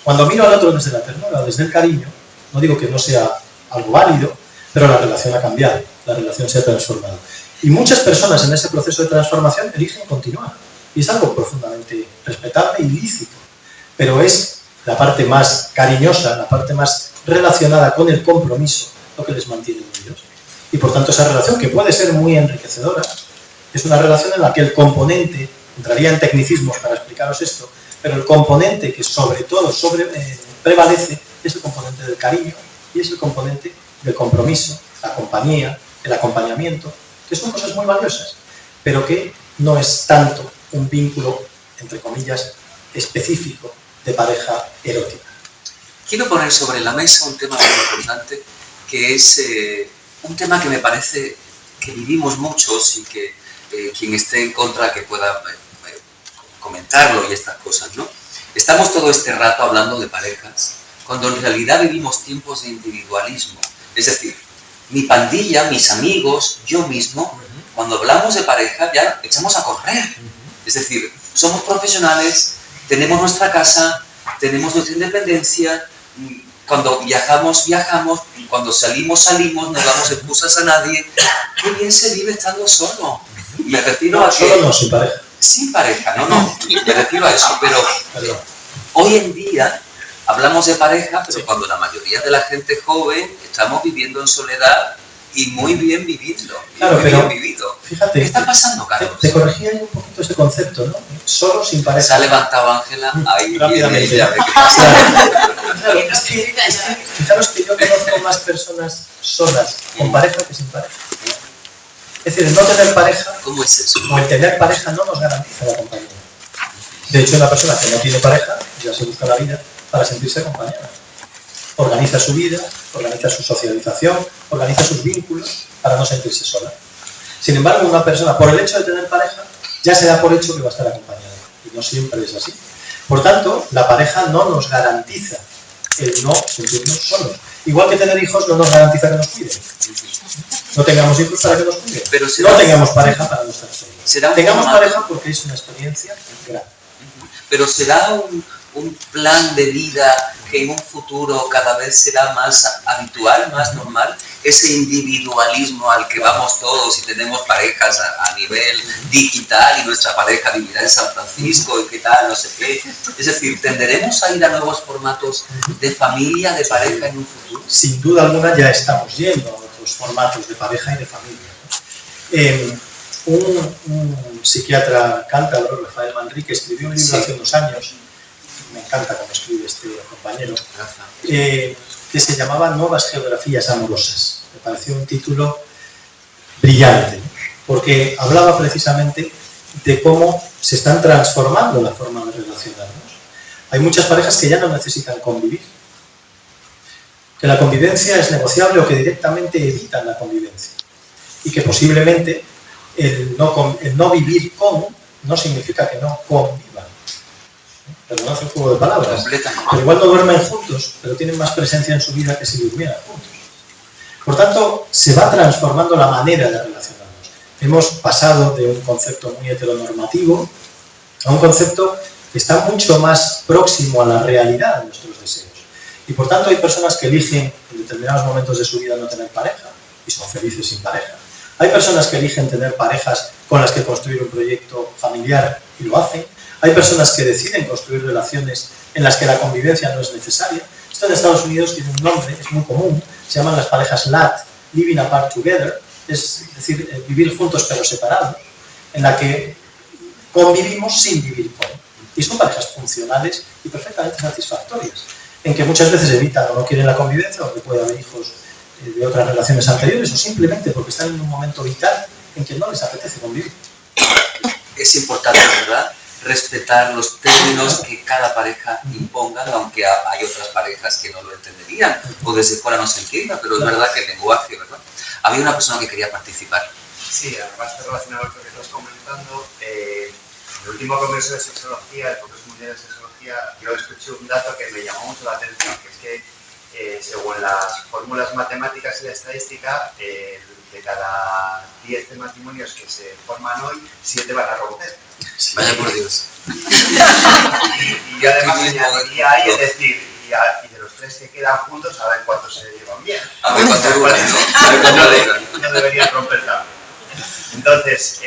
Cuando miro al otro desde la ternura, desde el cariño, no digo que no sea algo válido, pero la relación ha cambiado, la relación se ha transformado. Y muchas personas en ese proceso de transformación eligen continuar. Y es algo profundamente respetable y lícito. Pero es la parte más cariñosa, la parte más relacionada con el compromiso, lo que les mantiene unidos. Y por tanto esa relación, que puede ser muy enriquecedora, es una relación en la que el componente, entraría en tecnicismos para explicaros esto, pero el componente que sobre todo prevalece es el componente del cariño y es el componente del compromiso, la compañía, el acompañamiento, que son cosas muy valiosas, pero que no es tanto un vínculo, entre comillas, específico de pareja erótica. Quiero poner sobre la mesa un tema muy importante, que es un tema que me parece que vivimos muchos y que quien esté en contra que pueda comentarlo y estas cosas, ¿no? Estamos todo este rato hablando de parejas, cuando en realidad vivimos tiempos de individualismo. Es decir, mi pandilla, mis amigos, yo mismo, cuando hablamos de pareja ya echamos a correr. Es decir, somos profesionales, tenemos nuestra casa, tenemos nuestra independencia, cuando viajamos, viajamos, cuando salimos, no damos excusas a nadie. Qué bien se vive estando solo. Me refiero a que... Solo no, sin pareja. Sin pareja, no, me refiero a eso, pero hoy en día hablamos de pareja, pero cuando la mayoría de la gente joven estamos viviendo en soledad y muy bien viviendo, claro, muy pero bien vivido. Fíjate, ¿Qué está pasando, Carlos? Te corregía ahí un poquito ese concepto, ¿no? Solo sin pareja. Se ha levantado Ángela, ahí rápidamente. viene ella, ve qué pasa. Claro, es que, fijaros que yo conozco más personas solas con pareja que sin pareja. Es decir, el no tener pareja, ¿Cómo es eso? o el tener pareja no nos garantiza la compañía. De hecho, una persona que no tiene pareja ya se busca la vida para sentirse acompañada. Organiza su vida, organiza su socialización, organiza sus vínculos para no sentirse sola. Sin embargo, una persona, por el hecho de tener pareja, ya se da por hecho que va a estar acompañada. Y no siempre es así. Por tanto, la pareja no nos garantiza el no sentirnos solos. Igual que tener hijos no nos garantiza que nos cuiden. No tengamos hijos para que nos cuiden. Pero no tengamos pareja para no estar solos. Tengamos formato, pareja porque es una experiencia grande. Pero será un plan de vida que en un futuro cada vez será más habitual, más normal, ese individualismo al que vamos todos y tenemos parejas a nivel digital y nuestra pareja vivirá en San Francisco y qué tal, no sé qué. Es decir, ¿tenderemos a ir a nuevos formatos de familia, de pareja en un futuro? Sin duda alguna ya estamos yendo a otros formatos de pareja y de familia, ¿no? Un psiquiatra cántabro, Rafael Manrique, escribió un libro hace unos años, me encanta cómo escribe este compañero, que se llamaba Nuevas geografías amorosas. Me pareció un título brillante, ¿no? Porque hablaba precisamente de cómo se están transformando la forma de relacionarnos. Hay muchas parejas que ya no necesitan convivir, que la convivencia es negociable o que directamente evitan la convivencia y que posiblemente el no vivir con no significa que no convivan. Perdonad el juego de palabras. Pero igual no duermen juntos, pero tienen más presencia en su vida que si durmieran juntos. Por tanto, se va transformando la manera de relacionarnos. Hemos pasado de un concepto muy heteronormativo a un concepto que está mucho más próximo a la realidad de nuestros deseos. Y por tanto hay personas que eligen en determinados momentos de su vida no tener pareja y son felices sin pareja. Hay personas que eligen tener parejas con las que construir un proyecto familiar y lo hacen. Hay personas que deciden construir relaciones en las que la convivencia no es necesaria. Esto en Estados Unidos tiene un nombre, es muy común, se llaman las parejas LAT, Living Apart Together, es decir, vivir juntos pero separados, en la que convivimos sin vivir con. Y son parejas funcionales y perfectamente satisfactorias, en que muchas veces evitan o no quieren la convivencia o que puede haber hijos de otras relaciones anteriores o simplemente porque están en un momento vital en que no les apetece convivir. Es importante, ¿verdad?, respetar los términos que cada pareja imponga, aunque hay otras parejas que no lo entenderían o desde fuera no se entienda, pero es verdad que el lenguaje, ¿verdad? Había una persona que quería participar. Sí, además está relacionado con lo que estás comentando. En el último congreso de sexología, el Congreso Mundial de Sexología, yo escuché un dato que me llamó mucho la atención, que es que según las fórmulas matemáticas y la estadística, de cada 10 de matrimonios que se forman hoy, 7 van a romper. Vaya por Dios. Y además añadiría ahí, es decir, y de los 3 que quedan juntos, a ver cuántos se llevan bien. A ver cuántos no deberían romper tanto. Entonces,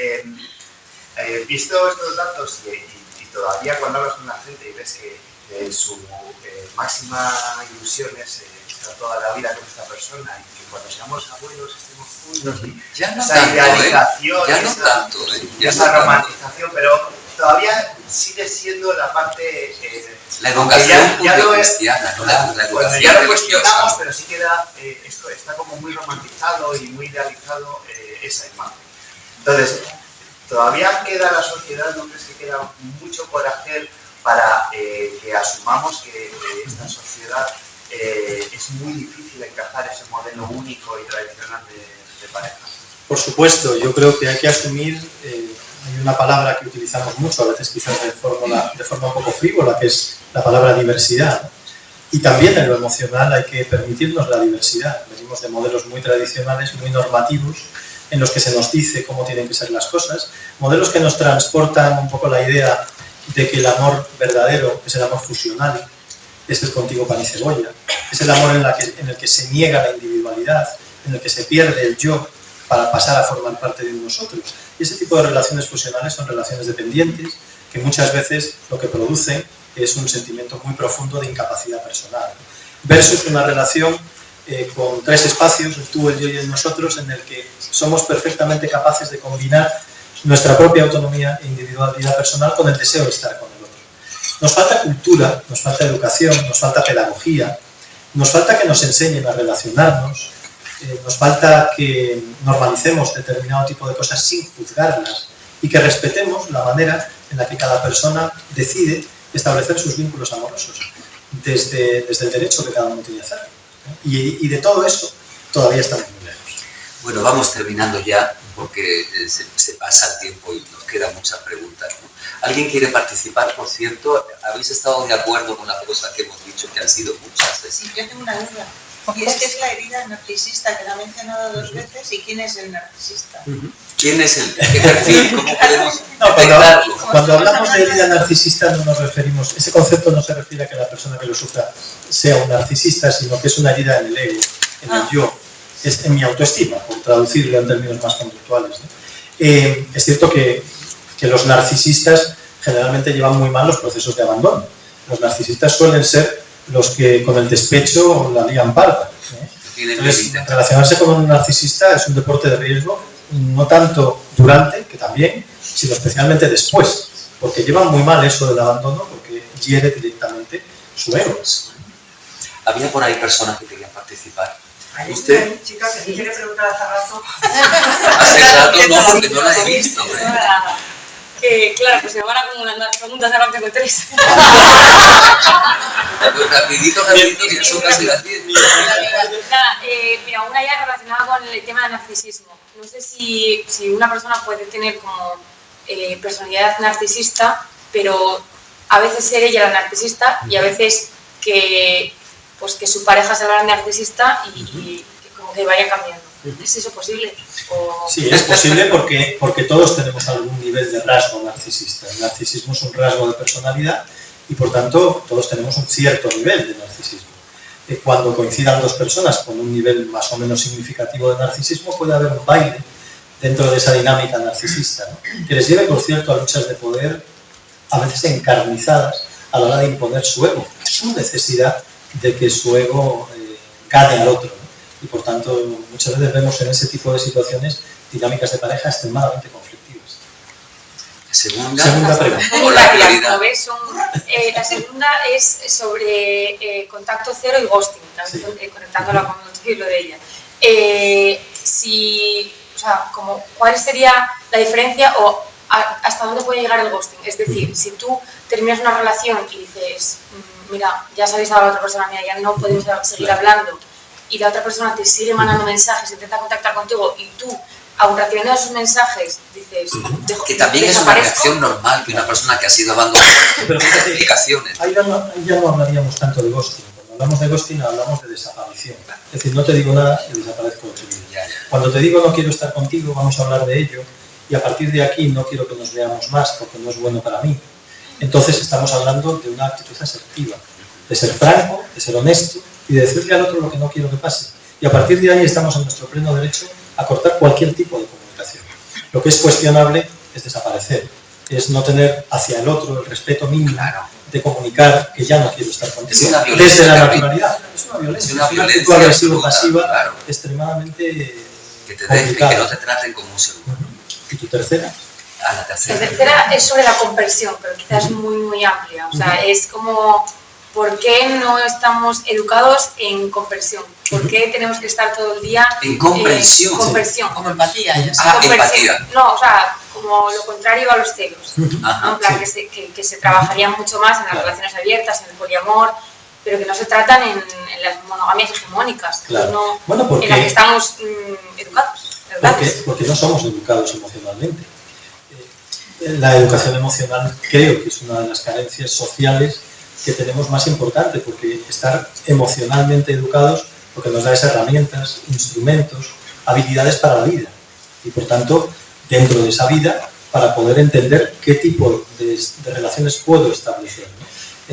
visto estos datos y todavía cuando hablas con la gente y ves que su máxima ilusión es estar toda la vida con esta persona y que cuando seamos abuelos estemos juntos y ya no esa tanto, idealización, ya no tanto, esa romantización, pero todavía sigue siendo la parte... la educación ya no es cristiana, ¿no? La cuando educación ya lo religiosa. cuestionamos, pero sí queda, esto está como muy romantizado y muy idealizado esa imagen. Entonces, todavía queda la sociedad, ¿no crees que queda mucho por hacer para que asumamos que esta sociedad es muy difícil encajar ese modelo único y tradicional de pareja? Por supuesto, yo creo que hay que asumir, hay una palabra que utilizamos mucho, a veces quizás de forma un poco frívola, que es la palabra diversidad. Y también en lo emocional hay que permitirnos la diversidad. Venimos de modelos muy tradicionales, muy normativos, en los que se nos dice cómo tienen que ser las cosas, modelos que nos transportan un poco la idea de que el amor verdadero es el amor fusional, es el contigo pan y cebolla, es el amor en el que se niega la individualidad, en el que se pierde el yo para pasar a formar parte de nosotros. Y ese tipo de relaciones fusionales son relaciones dependientes que muchas veces lo que producen es un sentimiento muy profundo de incapacidad personal, versus una relación con 3 espacios, el tú, el yo y el nosotros, en el que somos perfectamente capaces de combinar nuestra propia autonomía e individualidad personal con el deseo de estar con el otro. Nos falta cultura, nos falta educación, nos falta pedagogía, nos falta que nos enseñen a relacionarnos, nos falta que normalicemos determinado tipo de cosas sin juzgarlas y que respetemos la manera en la que cada persona decide establecer sus vínculos amorosos desde el derecho que cada uno tiene a hacerlo. Y de todo eso todavía estamos muy lejos. Bueno, vamos terminando ya porque se pasa el tiempo y nos quedan muchas preguntas, ¿no? ¿Alguien quiere participar? Por cierto, ¿habéis estado de acuerdo con las cosas que hemos dicho, que han sido muchas? Sí, yo tengo una duda. Y es que es la herida narcisista que la ha mencionado 2 veces. ¿Y quién es el narcisista? ¿Quién es el qué perfil? ¿Cómo podemos detectarlo? Cuando hablamos de herida narcisista no nos referimos, ese concepto no se refiere a que la persona que lo sufra sea un narcisista, sino que es una herida en el ego, en el yo, es en mi autoestima, por traducirlo en términos más conductuales, ¿no? Es cierto que los narcisistas generalmente llevan muy mal los procesos de abandono. Los narcisistas suelen ser los que con el despecho la lían parda, ¿eh? Entonces, relacionarse con un narcisista es un deporte de riesgo, no tanto durante, que también, sino especialmente después, porque llevan muy mal eso del abandono, porque hiere directamente su ego. Había por ahí personas que querían participar. ¿Usted? Chica, que quiere preguntar hace rato. Hace rato no, porque no la he visto. Claro, pues se me van acumulando las preguntas, ahora tengo 3. Rapidito, que son casi las 10. Mira, una ya relacionada con el tema del narcisismo. No sé si una persona puede tener como personalidad narcisista, pero a veces ser ella la narcisista y a veces que su pareja se vea narcisista y que como que vaya cambiando. ¿Es eso posible? Sí, es posible porque todos tenemos algún nivel de rasgo narcisista. El narcisismo es un rasgo de personalidad y por tanto todos tenemos un cierto nivel de narcisismo. Cuando coincidan 2 personas con un nivel más o menos significativo de narcisismo puede haber un baile dentro de esa dinámica narcisista, ¿no? Que les lleve, por cierto, a luchas de poder a veces encarnizadas a la hora de imponer su ego, su necesidad de que su ego gane al otro, ¿no? Y por tanto muchas veces vemos en ese tipo de situaciones dinámicas de pareja extremadamente conflictivas. Segunda pregunta. La segunda es sobre contacto cero y ghosting, conectándola con lo de ella. ¿Cuál sería la diferencia o hasta dónde puede llegar el ghosting. Es decir, si tú terminas una relación y dices, mira, ya se ha avisado a la otra persona, mira, ya no podemos seguir hablando, y la otra persona te sigue mandando mensajes, intenta contactar contigo, y tú, aun recibiendo esos mensajes, dices, que también es una reacción normal que una persona que ha sido abandonada pero tiene explicaciones. Ahí ya no hablaríamos tanto de ghosting. Cuando hablamos de ghosting hablamos de desaparición. Es decir, no te digo nada y desaparezco de tu vida. Cuando te digo no quiero estar contigo, vamos a hablar de ello, y a partir de aquí no quiero que nos veamos más porque no es bueno para mí. Entonces estamos hablando de una actitud asertiva, de ser franco, de ser honesto y de decirle al otro lo que no quiero que pase. Y a partir de ahí estamos en nuestro pleno derecho a cortar cualquier tipo de comunicación. Lo que es cuestionable es desaparecer, es no tener hacia el otro el respeto mínimo de comunicar que ya no quiero estar contigo. Es una violencia desde la naturalidad. Es una violencia, es una actitud agresivo-pasiva claro, extremadamente que te dejen, que no te traten como un ser humano. ¿Y tu tercera? La tercera. La tercera es sobre la comprensión, pero quizás muy, muy amplia. O sea, es como, ¿por qué no estamos educados en comprensión? ¿Por qué tenemos que estar todo el día en comprensión? Comprensión. Como empatía. Empatía. No, o sea, como lo contrario a los celos. Ajá, ¿no? En plan, que se trabajaría mucho más en las relaciones abiertas, en el poliamor, pero que no se tratan en las monogamias hegemónicas, no, en las que estamos educados. Porque no somos educados emocionalmente. La educación emocional creo que es una de las carencias sociales que tenemos más importante, porque estar emocionalmente educados lo que nos da es herramientas, instrumentos, habilidades para la vida. Y por tanto, dentro de esa vida, para poder entender qué tipo de relaciones puedo establecer, ¿no?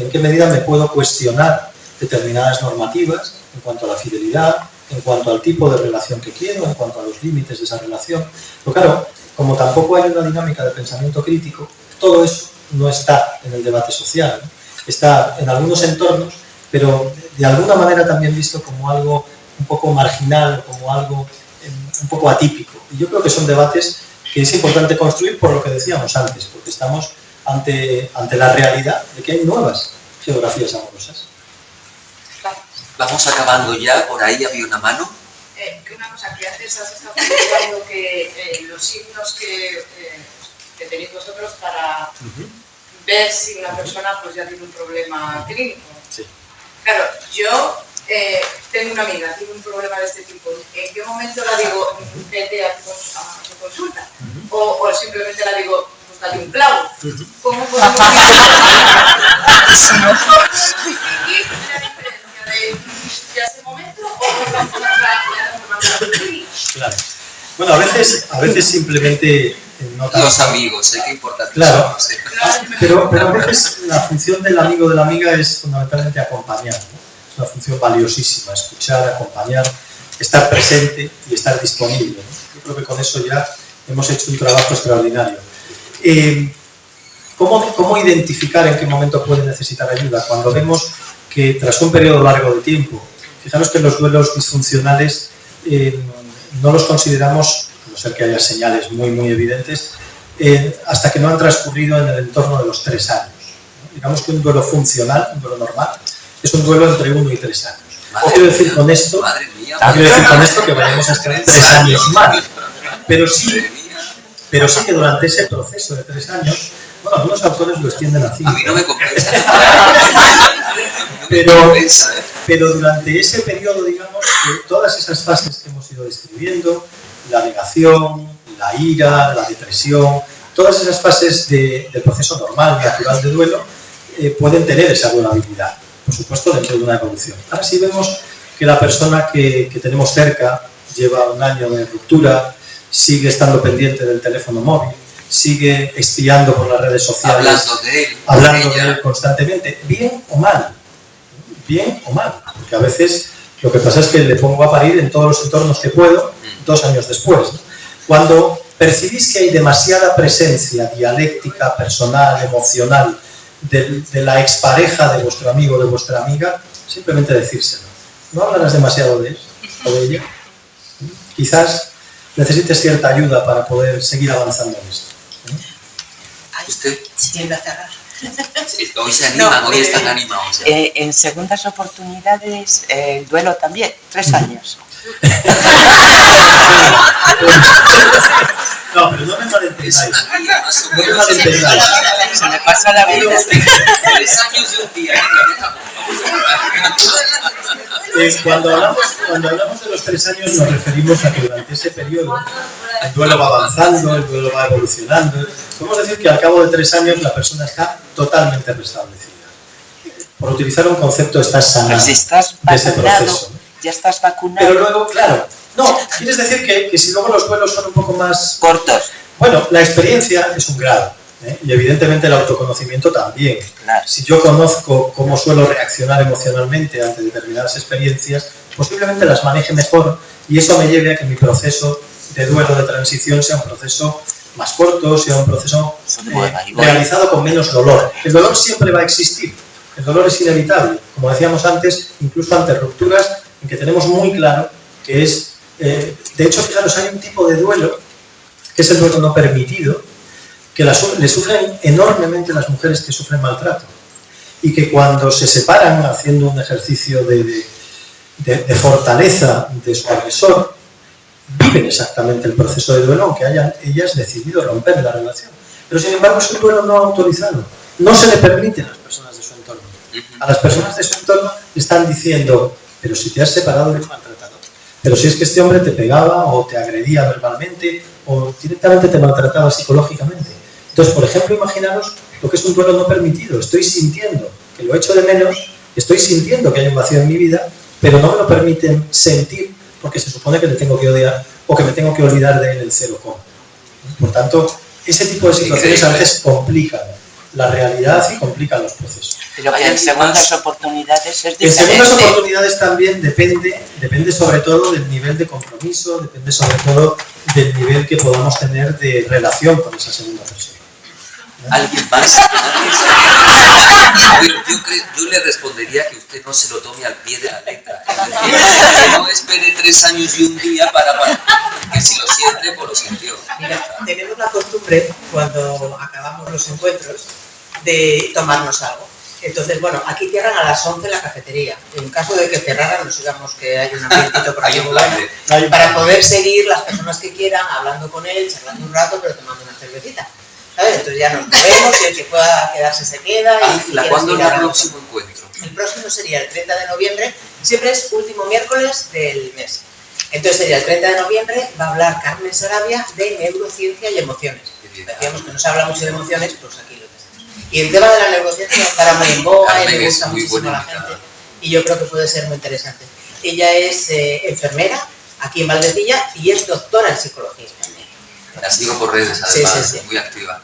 En qué medida me puedo cuestionar determinadas normativas en cuanto a la fidelidad, en cuanto al tipo de relación que quiero, en cuanto a los límites de esa relación. Pero claro, como tampoco hay una dinámica de pensamiento crítico, todo eso no está en el debate social, ¿no? Está en algunos entornos, pero de alguna manera también visto como algo un poco marginal, como algo un poco atípico. Y yo creo que son debates que es importante construir por lo que decíamos antes, porque estamos ante la realidad de que hay nuevas geografías amorosas. Vamos acabando ya, por ahí había una mano. Que una cosa que antes has estado comentando que los signos que tenéis vosotros para ver si una persona pues ya tiene un problema clínico. Sí. Claro, yo tengo una amiga, tiene un problema de este tipo. ¿En qué momento la digo, vete a tu consulta? O simplemente la digo, pues dale un clavo. ¿Cómo podemos distinguir la diferencia de ese momento o la formación clínica? Claro. Bueno, a veces simplemente notamos. Los amigos, qué importante. Claro, pero a veces la función del amigo o de la amiga es fundamentalmente acompañar, ¿no? Es una función valiosísima, escuchar, acompañar, estar presente y estar disponible, ¿no? Yo creo que con eso ya hemos hecho un trabajo extraordinario. ¿Cómo identificar en qué momento puede necesitar ayuda? Cuando vemos que tras un periodo largo de tiempo, fijaros que los duelos disfuncionales no los consideramos, a no ser que haya señales muy, muy evidentes, hasta que no han transcurrido en el entorno de los 3 años. Digamos que un duelo funcional, un duelo normal, es un duelo entre 1 y 3 años. Quiero decir con esto que vayamos a estar 3 años más. Pero sí que durante ese proceso de 3 años, bueno, algunos autores lo extienden a 5. A mí no me compensa. Pero durante ese periodo, digamos, todas esas fases que hemos ido describiendo, la negación, la ira, la depresión, todas esas fases del proceso normal, natural de duelo, pueden tener esa durabilidad, por supuesto, dentro de una evolución. Ahora sí vemos que la persona que tenemos cerca lleva 1 año de ruptura, sigue estando pendiente del teléfono móvil, sigue espiando por las redes sociales, hablando de él constantemente, bien o mal, porque a veces lo que pasa es que le pongo a parir en todos los entornos que puedo 2 años después, ¿no? Cuando percibís que hay demasiada presencia dialéctica, personal, emocional de la expareja de vuestro amigo o de vuestra amiga, simplemente decírselo. No hablarás demasiado de él o de ella. Quizás necesites cierta ayuda para poder seguir avanzando en esto. ¿Usted? Sí, iba a cerrar. Hoy se animan, hoy están animados. En segundas oportunidades, el duelo también, 3 años. No, pero no me malentendáis. No me malentendáis. Se me pasa la vida. 3 años y un día. Cuando hablamos de los 3 años nos referimos a que durante ese periodo el duelo va avanzando, el duelo va evolucionando. Podemos decir que al cabo de 3 años la persona está totalmente restablecida. Por utilizar un concepto, estás sanado. Pero si estás de ese vacunado, proceso. ya estás vacunado. Pero luego, claro, no, quieres decir que si luego los duelos son un poco más cortos. Bueno, la experiencia es un grado, ¿eh? Y evidentemente el autoconocimiento también. Claro. Si yo conozco cómo suelo reaccionar emocionalmente ante determinadas experiencias, posiblemente las maneje mejor y eso me lleve a que mi proceso de duelo, de transición, sea un proceso más corto, sea un proceso realizado con menos dolor. El dolor siempre va a existir, el dolor es inevitable, como decíamos antes, incluso ante rupturas en que tenemos muy claro que es, de hecho, fijaros, hay un tipo de duelo que es el duelo no permitido, que le sufren enormemente las mujeres que sufren maltrato y que cuando se separan haciendo un ejercicio de fortaleza de su agresor, viven exactamente el proceso de duelo aunque hayan ellas decidido romper la relación. Pero sin embargo es un duelo no autorizado, no se le permite a las personas de su entorno. A las personas de su entorno le están diciendo, pero si te has separado eres maltratador, pero si es que este hombre te pegaba o te agredía verbalmente o directamente te maltrataba psicológicamente. Entonces, por ejemplo, imaginaros lo que es un duelo no permitido. Estoy sintiendo que lo echo de menos, estoy sintiendo que hay un vacío en mi vida, pero no me lo permiten sentir porque se supone que le tengo que odiar o que me tengo que olvidar de él el 0, Por tanto, ese tipo de situaciones a veces complican la realidad y complican los procesos. Pero que en segundas oportunidades es diferente. En segundas oportunidades también depende sobre todo del nivel de compromiso, depende sobre todo del nivel que podamos tener de relación con esa segunda persona. ¿Alguien más? Yo le respondería que usted no se lo tome al pie de la letra. Es decir, que no espere 3 años y un día para que si lo siente, pues lo sintió. Mira, tenemos la costumbre, cuando acabamos los encuentros, de tomarnos algo. Entonces, bueno, aquí cierran a las 11 la cafetería. En caso de que cerraran, nos digamos que hay un ambientito por ahí muy bueno, para poder seguir las personas que quieran, hablando con él, charlando un rato, pero tomando una cervecita. ¿Sabes? Entonces ya nos movemos y el que pueda quedarse se queda. Ángela, ¿cuándo es el próximo encuentro? El próximo sería el 30 de noviembre, siempre es último miércoles del mes. Entonces sería el 30 de noviembre, va a hablar Carmen Sarabia de neurociencia y emociones. Decíamos que no se habla mucho de emociones, pues aquí lo tenemos. Y el tema de la neurociencia estará muy en boga y le gusta muchísimo a la gente. Y yo creo que puede ser muy interesante. Ella es enfermera aquí en Valdecilla y es doctora en psicología. La sigo por redes, además, sí. muy activa.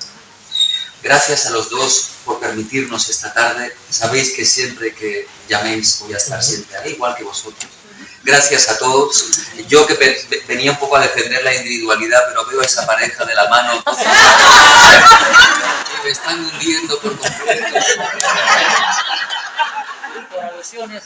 Gracias a los dos por permitirnos esta tarde. Sabéis que siempre que llaméis voy a estar siempre ahí, igual que vosotros. Gracias a todos. Yo que venía un poco a defender la individualidad, pero veo a esa pareja de la mano y me están hundiendo por completo. Por alusiones.